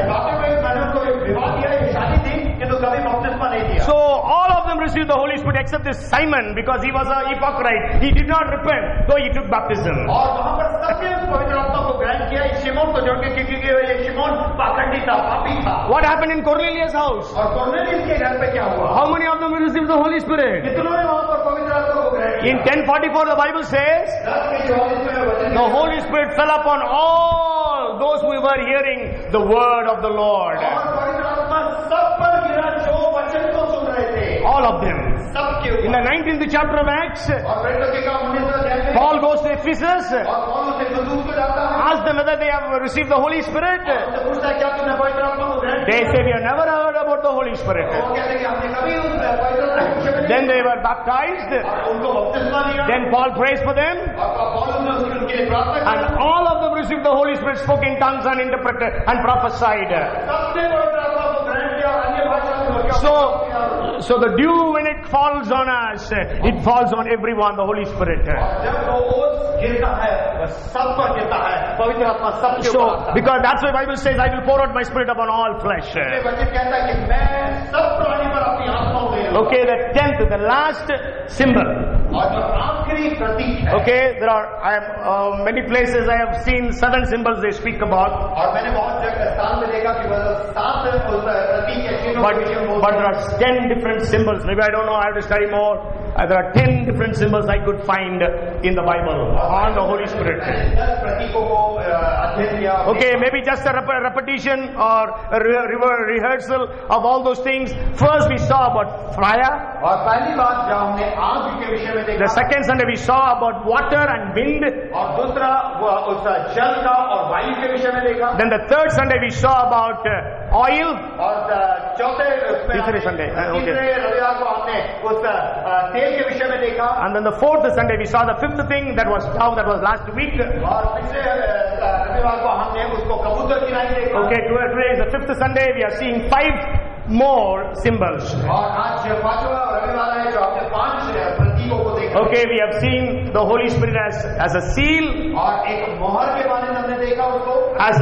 बातें में मैंने उनको विवाह दिया, शादी थी, किंतु कभी बपतिस्मा नहीं दिया। So all of them received the Holy Spirit except this Simon, because he was a hypocrite. He did not repent, though he took baptism. और वहाँ पर सबने पवित्र आत्मा को ग्रहण किया, इस शिमोन को जोड़ के, क्योंकि ये शिमोन पाखंडी था, पापी था। What happened in Cornelius' house? और कोर्नेलियस के घर पे क्या हुआ? How many of them received the Holy Spirit? कितनों ने वहाँ पर पवित्र आत्मा को ग्रहण किया? In 1044 the Bible says, 10 के 44 में वचन the Holy Spirit fell upon all those who were hearing the word of the Lord. और पवित्र आत्मा सब पर गिरा जो वचन को सुन रहे थे। All of them. सबके In ऊपर। the 19th chapter of Acts, और प्रेरितों के काम 19 अध्याय में Paul goes to Ephesus, और पौलुस इफिसुस को जाता है, asks them whether they have received the Holy Spirit. उनसे पूछता है क्या तुमने पवित्र आत्मा को ग्रहण They किया? say, we have never heard about the Holy Spirit. वो कहते हैं कि हमने कभी उस पवित्र आत्मा के विषय में Then नहीं they were baptized. और उनको बपतिस्मा दिया Then Paul prays for them. और पौलुस ने उनके लिए प्रार्थना And की all of them received the Holy Spirit, spoke in tongues and interpreted and prophesied. सबने पवित्र आत्मा को ग्रहण किया और अन्य भाषा में So the dew, when it falls on us, it falls on everyone, the Holy Spirit. जब वो ओस गिरता है वह सब पर गिरता है, पवित्र आत्मा सबके ऊपर So, आता है। because that's why the Bible says, I will pour out my Spirit upon all flesh. ये वचन कहता है कि मैं सब प्राणी पर अपनी आत्मा उड़ेलूंगा। Okay, the 10th, the last symbol. और जो आखिरी प्रतीक है, Okay, there are many places I have seen 7 symbols they speak about, और मैंने बहुत जगह स्थान में देखा कि वह 7 प्रतीक या चिन्हों but के विषय में there are 10 different symbols. Maybe I don't know. I have to study more. There are 10 different symbols I could find in the Bible on the Holy Spirit. 10 प्रतीकों को अध्ययन किया। Okay, maybe just a repetition or a rehearsal of all those things. First we saw about fire. और पहली बात जब हमने आग के विषय में The देखा, second Sunday we saw about water and wind. और दूसरा वह उस जल का और वायु के विषय में देखा, Then the third Sunday we saw about oil. और चौथे तीसरे Sunday, okay. तीसरे रविवार को हमने उस तेल के विषय में देखा, And then the fourth Sunday we saw the fifth thing, that was dove, that was last week. और पिछले रविवार को हमने उसको कबूतर की रानी देखा। Okay, today is the fifth Sunday. We are seeing 5 more symbols. और आज 5वां रविवार है जो हमने 5 प्रतीकों को देखा। Okay, we have seen the Holy Spirit as a seal, और एक मोहर के बारे में हमने देखा उसको, as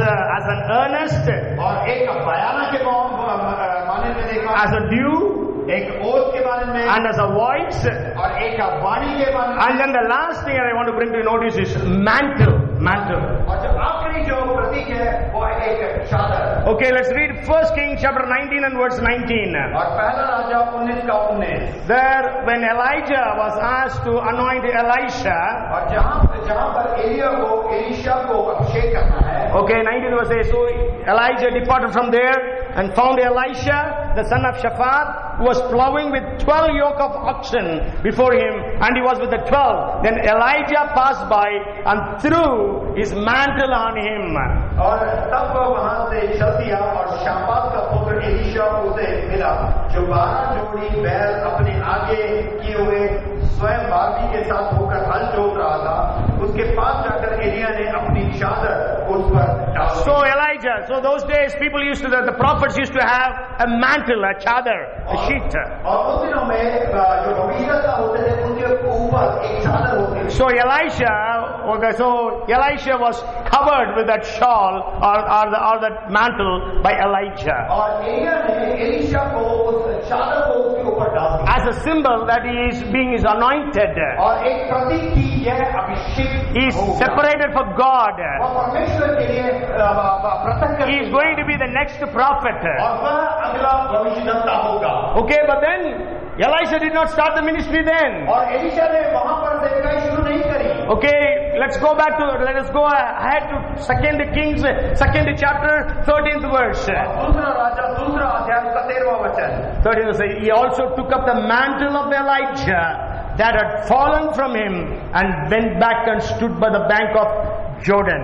an earnest, और एक बयाना के माने में देखा, as a dew, एक ओस के बारे में, and as a voice. और एक वाणी के बारे में, And then the last thing I want to bring to your notice is mantle. Mantle. और जो आखिरी जो प्रतीक है वो है एक चादर। Okay, let's read 1 Kings chapter 19 and verse 19. और पहला राजा 19 का 19। There, when Elijah was asked to anoint Elisha, और जहाँ पर एलिया को एलिशा को अभिषेक करना है, okay, 19 verse 8. So Elijah departed from there and found Elisha, the son of Shaphat, who was plowing with 12 yoke of oxen before him, and he was with the 12. Then Elijah passed by and threw his mantle on him. और तब वह वहां से चल दिया और शापात का पुत्र एलिशा उसे मिला, जो 12 जोड़ी बैल अपने आगे किए हुए स्वयं बागी के साथ होकर हल जोत रहा था। उसके पास जाकर एलिया ने अपनी चादर उस पर डाल दी। So Elijah, so those days people used to, the prophets used to have a mantle, a chadar, a sheet. और उन दिनों में जो नबीरता होते थे उनके ऊपर एक चादर होती थी। So Elisha was covered with that shawl or that mantle by Elijah, और एलिया ने एलिशा को उस चादर को उसके ऊपर डाल दिया as a symbol that he is anointed. और एक प्रतीक की यह अभिषेक He is होगा। separated for God. और परमेश्वर के लिए पृथक He is going to be the next prophet. और वह अगला भविष्यद्वक्ता होगा। Okay, but then Elisha did not start the ministry then. और एलिशा ने वहां पर सेवकाई शुरू नहीं करी। Okay, let us go ahead to 2 Kings, 2nd chapter, 13th verse. दूसरा राजा दूसरा अध्याय उसका 13वां वचन। 13th verse. He also took up the mantle of Elijah that had fallen from him and went back and stood by the bank of Jordan.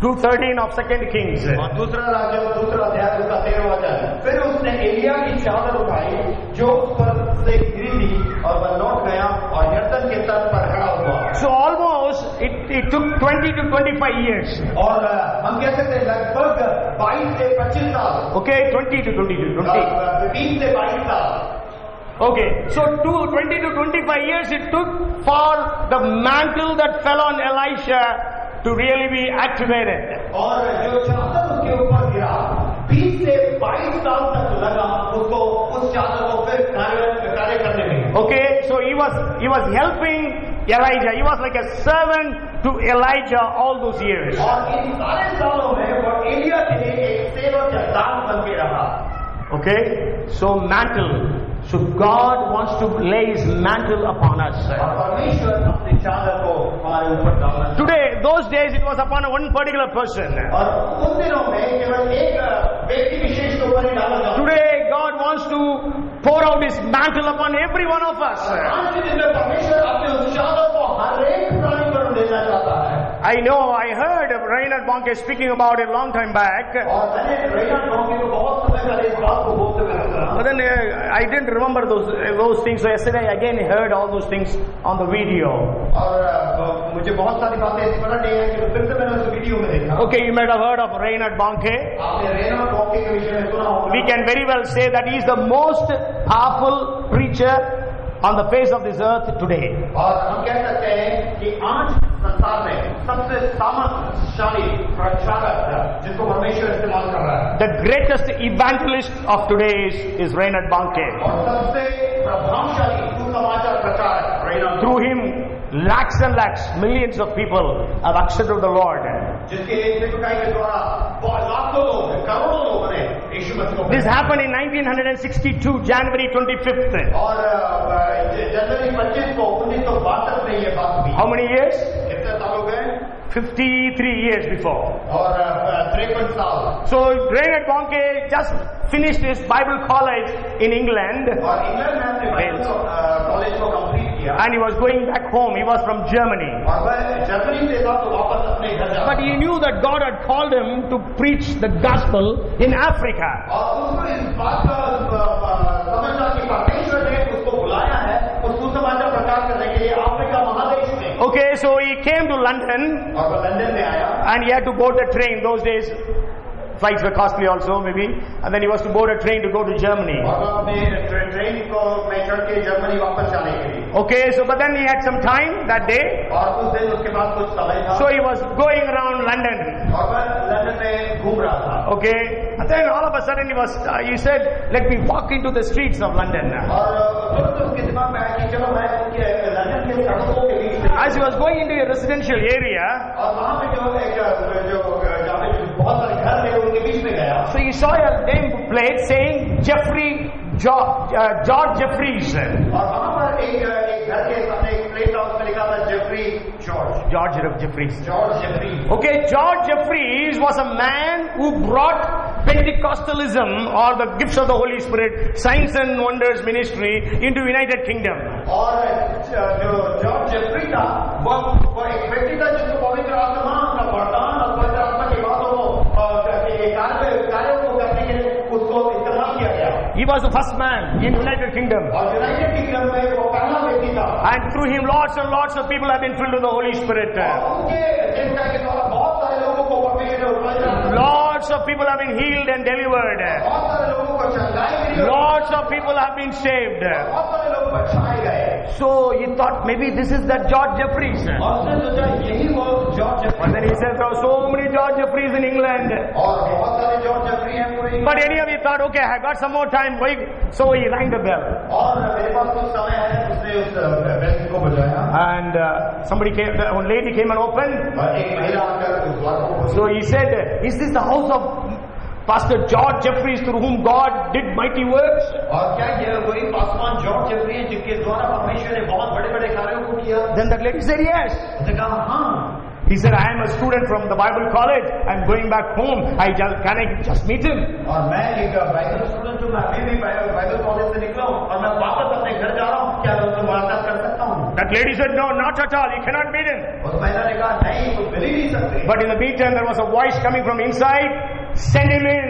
2:13 of 2 Kings. और दूसरा राजा दूसरा अध्याय उसका 13वां वचन। फिर उसने एलिया की चादर उठाई जो उस पर से गिरी थी और वह लौट गया और यरदन के तट पर खड़ा हुआ। So almost it took 20 to 25 years. और हम कह सकते हैं लगभग 22 से 25 साल। Okay, 20 to 22, 20. 20 से 22 साल। Okay, so 20 to 25 years it took for the mantle that fell on Elisha to really be activated. और जो चादर उसके ऊपर गिरा 20 से 22 साल तक लगा उसको उस चादर को फिर कार्य करने में। Okay, so he was helping Elijah. He was like a servant to Elijah all those years. और इन सारे सालों में वो एलिया के लिए एक सेवक या दास बन के रहा। Okay, so mantle. So God wants to lay His mantle upon us. और परमेश्वर अपनी चादर को हमारे ऊपर डालना। Today, those days, it was upon one particular person. और उन दिनों में केवल एक व्यक्ति विशेष के ऊपर ही डाला जाता। Today, God wants to pour out His mantle upon every one of us. आज के दिन में परमेश्वर अपने उस चादर को हर एक प्राणी पर देना चाहता है। I know, I heard Reinhard Bonnke speaking about it a long time back. और मैंने रेनल्ड बॉन्के को बहुत समय पहले इस बात को बोलते हुए सुना। But then I didn't remember those things. So yesterday I again heard all those things on the video. और मुझे बहुत सारी बातें स्मरण नहीं है कि फिर से मैंने उस वीडियो में देखा। Okay, you might have heard of Reinhard Bonnke. आपने रेनल्ड बॉन्के के विषय में सुना होगा। We can very well say that he is the most powerful preacher on the face of this earth today. और हम कह सकते हैं कि आज संसार में सबसे सामर्थ्यशाली प्रचारक जिसको परमेश्वर इस्तेमाल कर रहा है। The greatest evangelist of today is Reinhard Bonnke. और सबसे प्रभावशाली सुसमाचार प्रचारक Reynold. Through him, lakhs and lakhs, millions of people have accepted the Lord. जिसके सेवकाई के द्वारा लाखों लोग, करोड़ों लोगों ने यीशु मसीह को। This happened in 1962, January 25th. और जनवरी 25 को 1962 में ये बात हुई। How many years? कितने साल हो गए? 53 years before. और 53 साल। So Reinhard Bonnke just finished his Bible college in England. और इंग्लैंड में अपने बाइबल कॉलेज को कंप्लीट किया। And he was going back home. He was from Germany. और वह जर्मनी से था तो वापस अपने घर जा। But he knew that God had called him to preach the gospel in Africa. और उसको इस बात का समझा कि परमेश्वर ने उसको बुलाया है उस सुसमाचार प्रचार करने के लिए अफ्रीका महादेश में। Okay, so he came to London. और वह लंदन में आया। And he had to board the train. Those days, flights were costly also, maybe. And then he was to board a train to go to Germany. और वह अपने train को में चढ़ के जर्मनी वापस जाने के लिए। Okay, so but then he had some time that day. और उस दिन उसके बाद कुछ समय था। So he was going around London. और वह लंदन में घूम रहा था। Okay, and then all of a sudden he said, "Let me walk into the streets of London." और तुरंत उसके दिमाग में आया कि चलो मैं लंदन के सड़कों के बीच में। As he was going into a residential area, और वहाँ पे जो जहाँ पे बहुत सारे घर थे उनके बीच में गया। so he saw a name plate saying George Jeffreys. और वहाँ पर एक घर के सामने एक प्लेट था उसमें लिखा था Jeffrey George Jeffreys. George Jeffrey. Okay, George Jeffreys was a man who brought Pentecostalism or the gifts of the Holy Spirit, signs and wonders ministry into United Kingdom. और जो जॉर्ज जेफरी था वो एक व्यक्ति था जिसको पवित्र आत्मा का वरदान और पवित्र आत्मा की बातों को कार्यों को करने के लिए उसको इस्तेमाल किया गया। He was the first man in United Kingdom. और यूनाइटेड किंगडम में वो पहला व्यक्ति था। And through him lots and lots of people have been filled with the Holy Spirit. और उनके सेवकाई के द्वारा बहुत सारे लोगों को परमेश्वर ने उठाया। Lots of people have been healed and delivered. बहुत सारे लोगों को चंगाई मिली। Lots of people have been saved. बहुत सारे लोग बचाए गए। So he thought maybe this is that George Jeffreys. और उसने सोचा यही वो George Jeffrey. And then he said there are so many George Jeffreys in England. और बहुत सारे जॉर्ज जेफरी हैं पूरे। But anyway, he thought, okay, I got some more time. So he rang the bell. और मेरे पास कुछ समय है उसने उस बेल को बजाया। And somebody came, one lady came and opened. और एक महिला आकर उस द्वार को खोली। So he said, is this the house of Pastor George Jeffreys through whom God did mighty works? और क्या यह वही पासवान जॉर्ज जेफरी है जिनके द्वारा परमेश्वर ने बहुत बड़े बड़े कार्यों को किया? Then that lady said yes. उसने कहा हाँ। He said, I am a student from the Bible college. I'm going back home. Can I just meet him? और मैं एक बाइबल स्टूडेंट हूँ। मैं अभी भी बाइबल कॉलेज से निकला हूँ और मैं वापस अपने घर जा रहा हूँ। क्या मैं उससे मुलाकात कर सकता हूँ? That lady said, no, not at all. You cannot meet him. उस महिला ने कहा नहीं तुम मिल ही नहीं सकते। But in the meantime, there was a voice coming from inside. Send him in.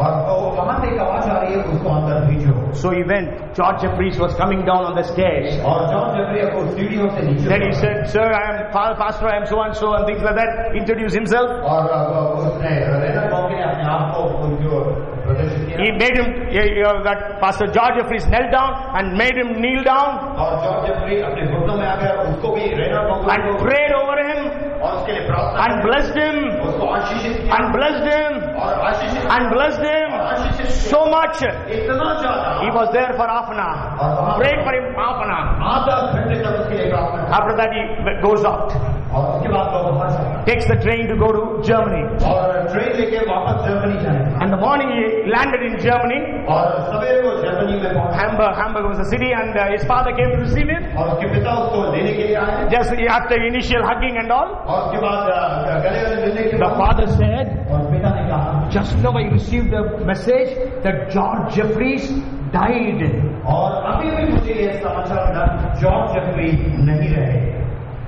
और वहाँ से एक आवाज आ रही है उसको अंदर भेजो। So he went. George Jeffreys was coming down on the stairs. और जॉर्ज जेफरी को सीढ़ियों से नीचे। Then he said, sir, I am pastor, I am so and so, and things like that. Introduced himself. और उसने Reynold बॉन्के ने अपने आप को जो प्रदर्शित किया। He made him, that Pastor George Jeffreys knelt down and made him kneel down. और जॉर्ज जेफरी अपने घुटनों में आ गया और उसको भी Reynold बॉन्के And prayed over him. और उसके लिए प्रार्थना And blessed him. उसको आशीषित किया। And blessed him. और आशीषित And blessed him. So much. इतना ज्यादा। He was there for half an hour. Prayed for him half an hour. आधा घंटे तक उसके लिए प्रार्थना। After that he goes out. और उसके बाद वो बाहर चला। Takes the train to go to Germany. और ट्रेन लेके वापस जर्मनी जाए। And the morning he landed in Germany. और सवेरे वो जर्मनी में पहुंचा। Hamburg was the city, and his father came to receive him. और उसके पिता उसको लेने के लिए आए। Just after initial hugging and all. और उसके बाद गले में मिलने के The बाद father said, और पिता ने कहा just now I received a message that George Jeffreys died. और अभी भी मुझे ये समाचार मिला जॉर्ज जेफरी नहीं रहे।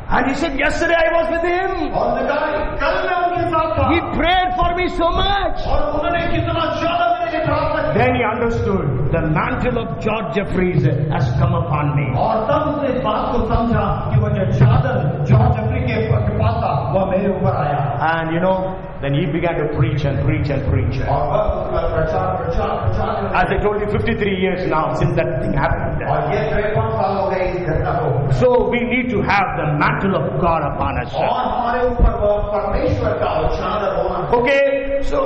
And he said, yesterday I was with him. और उसने कहा कल मैं उनके साथ था। He prayed for me so much. और उन्होंने कितना ज्यादा मेरे लिए प्रार्थना की। Then he understood the mantle of George Jeffries has come upon me. और तब उसने इस बात को समझा कि वो जो चादर जॉर्ज जेफरी के पास था वह मेरे ऊपर आया। And you know, then he began to preach and preach and preach. और बस उसका प्रचार As I told you, 53 years now since that thing happened. और ये 53 साल हो गए इस घटना को। So we need to have the mantle of God upon us. और हमारे ऊपर वह परमेश्वर का चादर होना। Okay, so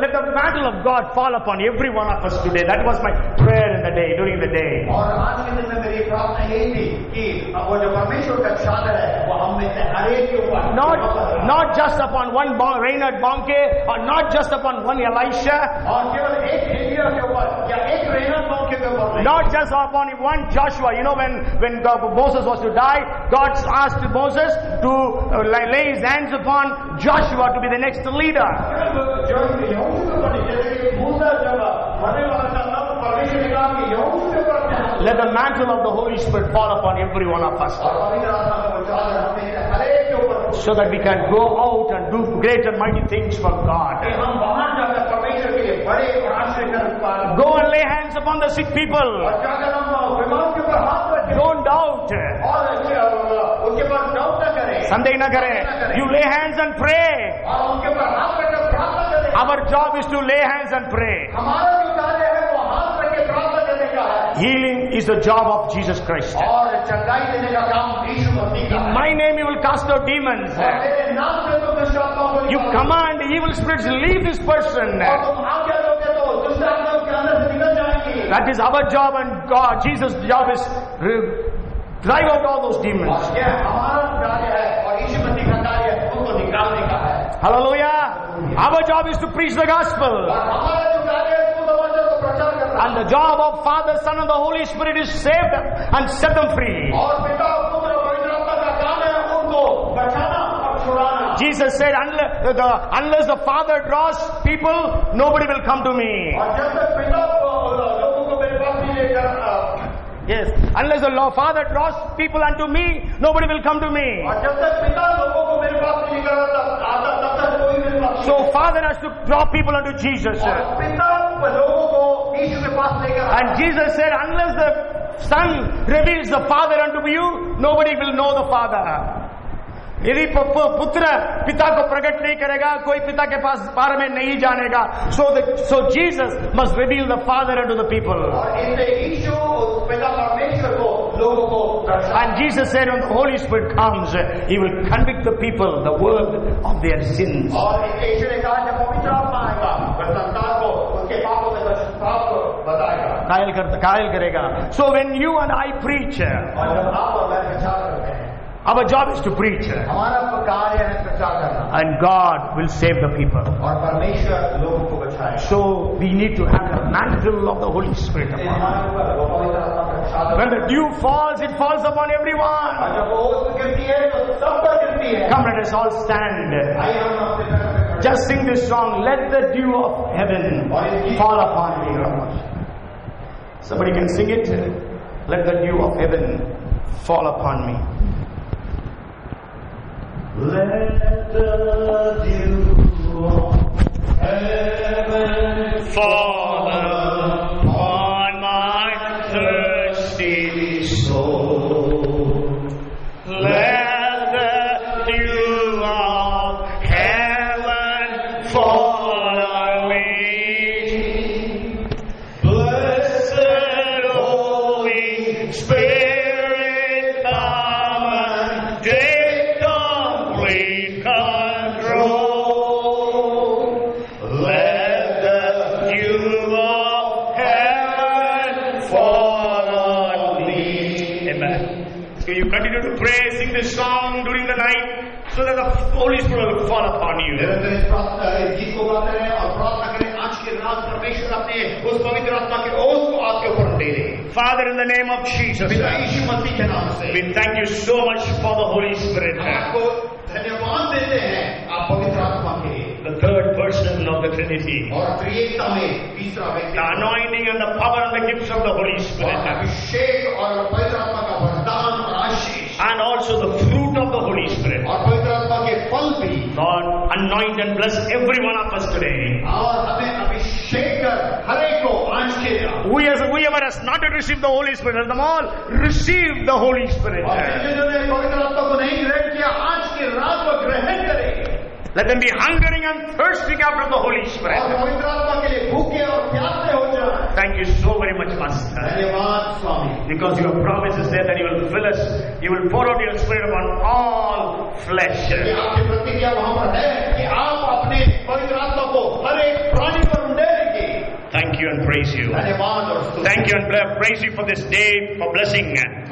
let the mantle of God fall upon every one of us today. That was my prayer in the day, during the day. और आज के दिन में मेरी प्रार्थना यही थी कि वो जो परमेश्वर का चादर है वो हम में से हर एक के ऊपर Not just upon one Reinhard Bonnke or not just upon one Elisha. और केवल एक एलिया के ऊपर या एक रेनर बॉन्के के ऊपर Not just upon one Joshua. You know, when Moses was to die, God asked Moses to lay his hands upon Joshua to be the next leader. Let the mantle of the Holy Spirit fall upon every one of us, so that we can go out and do great and mighty things for God. Go and lay hands upon the sick people. Don't doubt. Sunday na kare. You lay hands and pray. Our job is to lay hands and pray. Healing is the job of Jesus Christ. In my name you will cast out demons. You command evil spirits, leave this person. That is our job, and God, Jesus' job is drive out all those demons. Hallelujah. Our job is to preach the gospel. And the job of Father, Son and the Holy Spirit is save them and set them free. Jesus said, unless the Father draws people, nobody will come to me. Yes, unless the Father draws people unto me, nobody will come to me. So Father has to draw people unto Jesus. And Jesus said, unless the Son reveals the Father unto you, nobody will know the Father. यदि पुत्र पिता को प्रकट नहीं करेगा, कोई पिता के पास बारे में नहीं जानेगा. So Jesus must reveal the Father unto the people. And Jesus said, when the Holy Spirit comes, He will convict the people, the world, of their sins. कायल करेगा. So when you and I preach, our job is to preach, and God will save the people. So we need to have the mantle of the Holy Spirit upon us. When the dew falls, it falls upon everyone. Come, let us all stand. Just sing this song, let the dew of heaven fall upon me. Somebody can sing it. Let the dew of heaven fall upon me. Let the dew of heaven fall upon my thirsty soul. Let the dew of heaven fall on me. Blessed Holy Spirit, come and take complete control. Let the dew of heaven fall on me. Amen. So you continue to pray, sing this song during the night, so that the Holy Spirit will fall upon you. Father, in the name of Jesus, we thank you so much for the Holy Spirit. The third person of the Trinity. और त्रिएकता में तीसरा The व्यक्ति, anointing and the power and the gifts of the Holy और Spirit. अभिषेक और पवित्र आत्मा का वरदान और आशीष, And also the fruit of the Holy Spirit. और पवित्र आत्मा के फल भी। God, anoint and bless every one of us today. और हमें अभिषेक कर हर एक को आज के Whoever has not yet received the Holy Spirit, let them all receive the Holy Spirit. और जिन्होंने पवित्र आत्मा को नहीं ग्रहण किया आज की रात को ग्रहण करें। Let them be hungering and thirsting after the Holy और Spirit. पवित्र आत्मा के लिए भूखे और प्यासे हो जाए। Thank you so very much, Master. धन्यवाद स्वामी, Because your promise is there that you will fill us, you will pour out your Spirit upon all flesh. ये आपकी प्रतिज्ञा वहाँ पर है कि आप अपने पवित्र आत्मा को हर एक प्राणी पर उंडेलेंगे। Thank you and praise you. धन्यवाद और स्तुति। Thank you and praise you for this day, for blessing.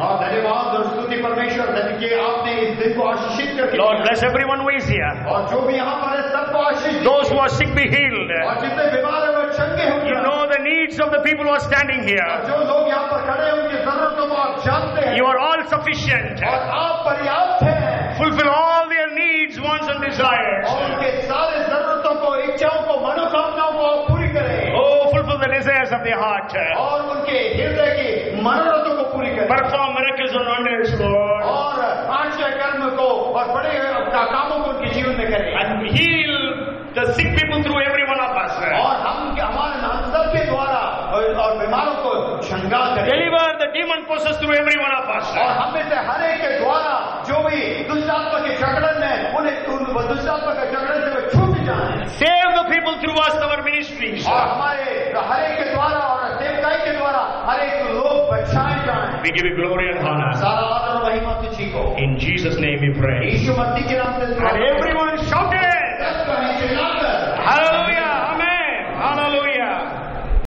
और धन्यवाद और स्तुति परमेश्वर धन्य कि आपने इस दिन को आशीषित करके Lord, bless everyone who is here. और जो भी यहाँ पर है सबको आशीष दीजिए। Those who are sick be healed. और जितने बीमार हैं वो चंगे हो You जाएं। know the needs of the people who are standing here. जो लोग यहाँ पर खड़े हैं उनकी जरूरतों को आप जानते हैं You are all sufficient. और आप पर्याप्त हैं Fulfill all their needs, wants and desires. और उनके सारे जरूरतों को, इच्छाओं को, मनोकामनाओं को आप पूरी करें Oh, fulfill the desires of their heart. और उनके हृदय की मनोरथों को पूरी करें Perform miracles and wonders, Lord. और आश्चर्य कर्म को और बड़े कामों को उनके जीवन में करें And heal the sick people through every one of us. और हम सब के द्वारा और बीमारों को श्रृंगार करें Deliver the demon possessed through every one of us. और हम में से हर एक के द्वारा जो भी दुष्टात्मा के जगड़न है उन्हें दुष्टात्मा के जगड़न से वे छूट जाएं Save the people through us, our ministries. और हमारे हर एक के द्वारा और सेवकाई के द्वारा हर एक लोग बचाए जाएं। We give you glory and honor. सारा आदर और महिमा तुझी को In Jesus' name we pray. यीशु मसीह के नाम से And everyone shouted, चिल्लाकर Hallelujah!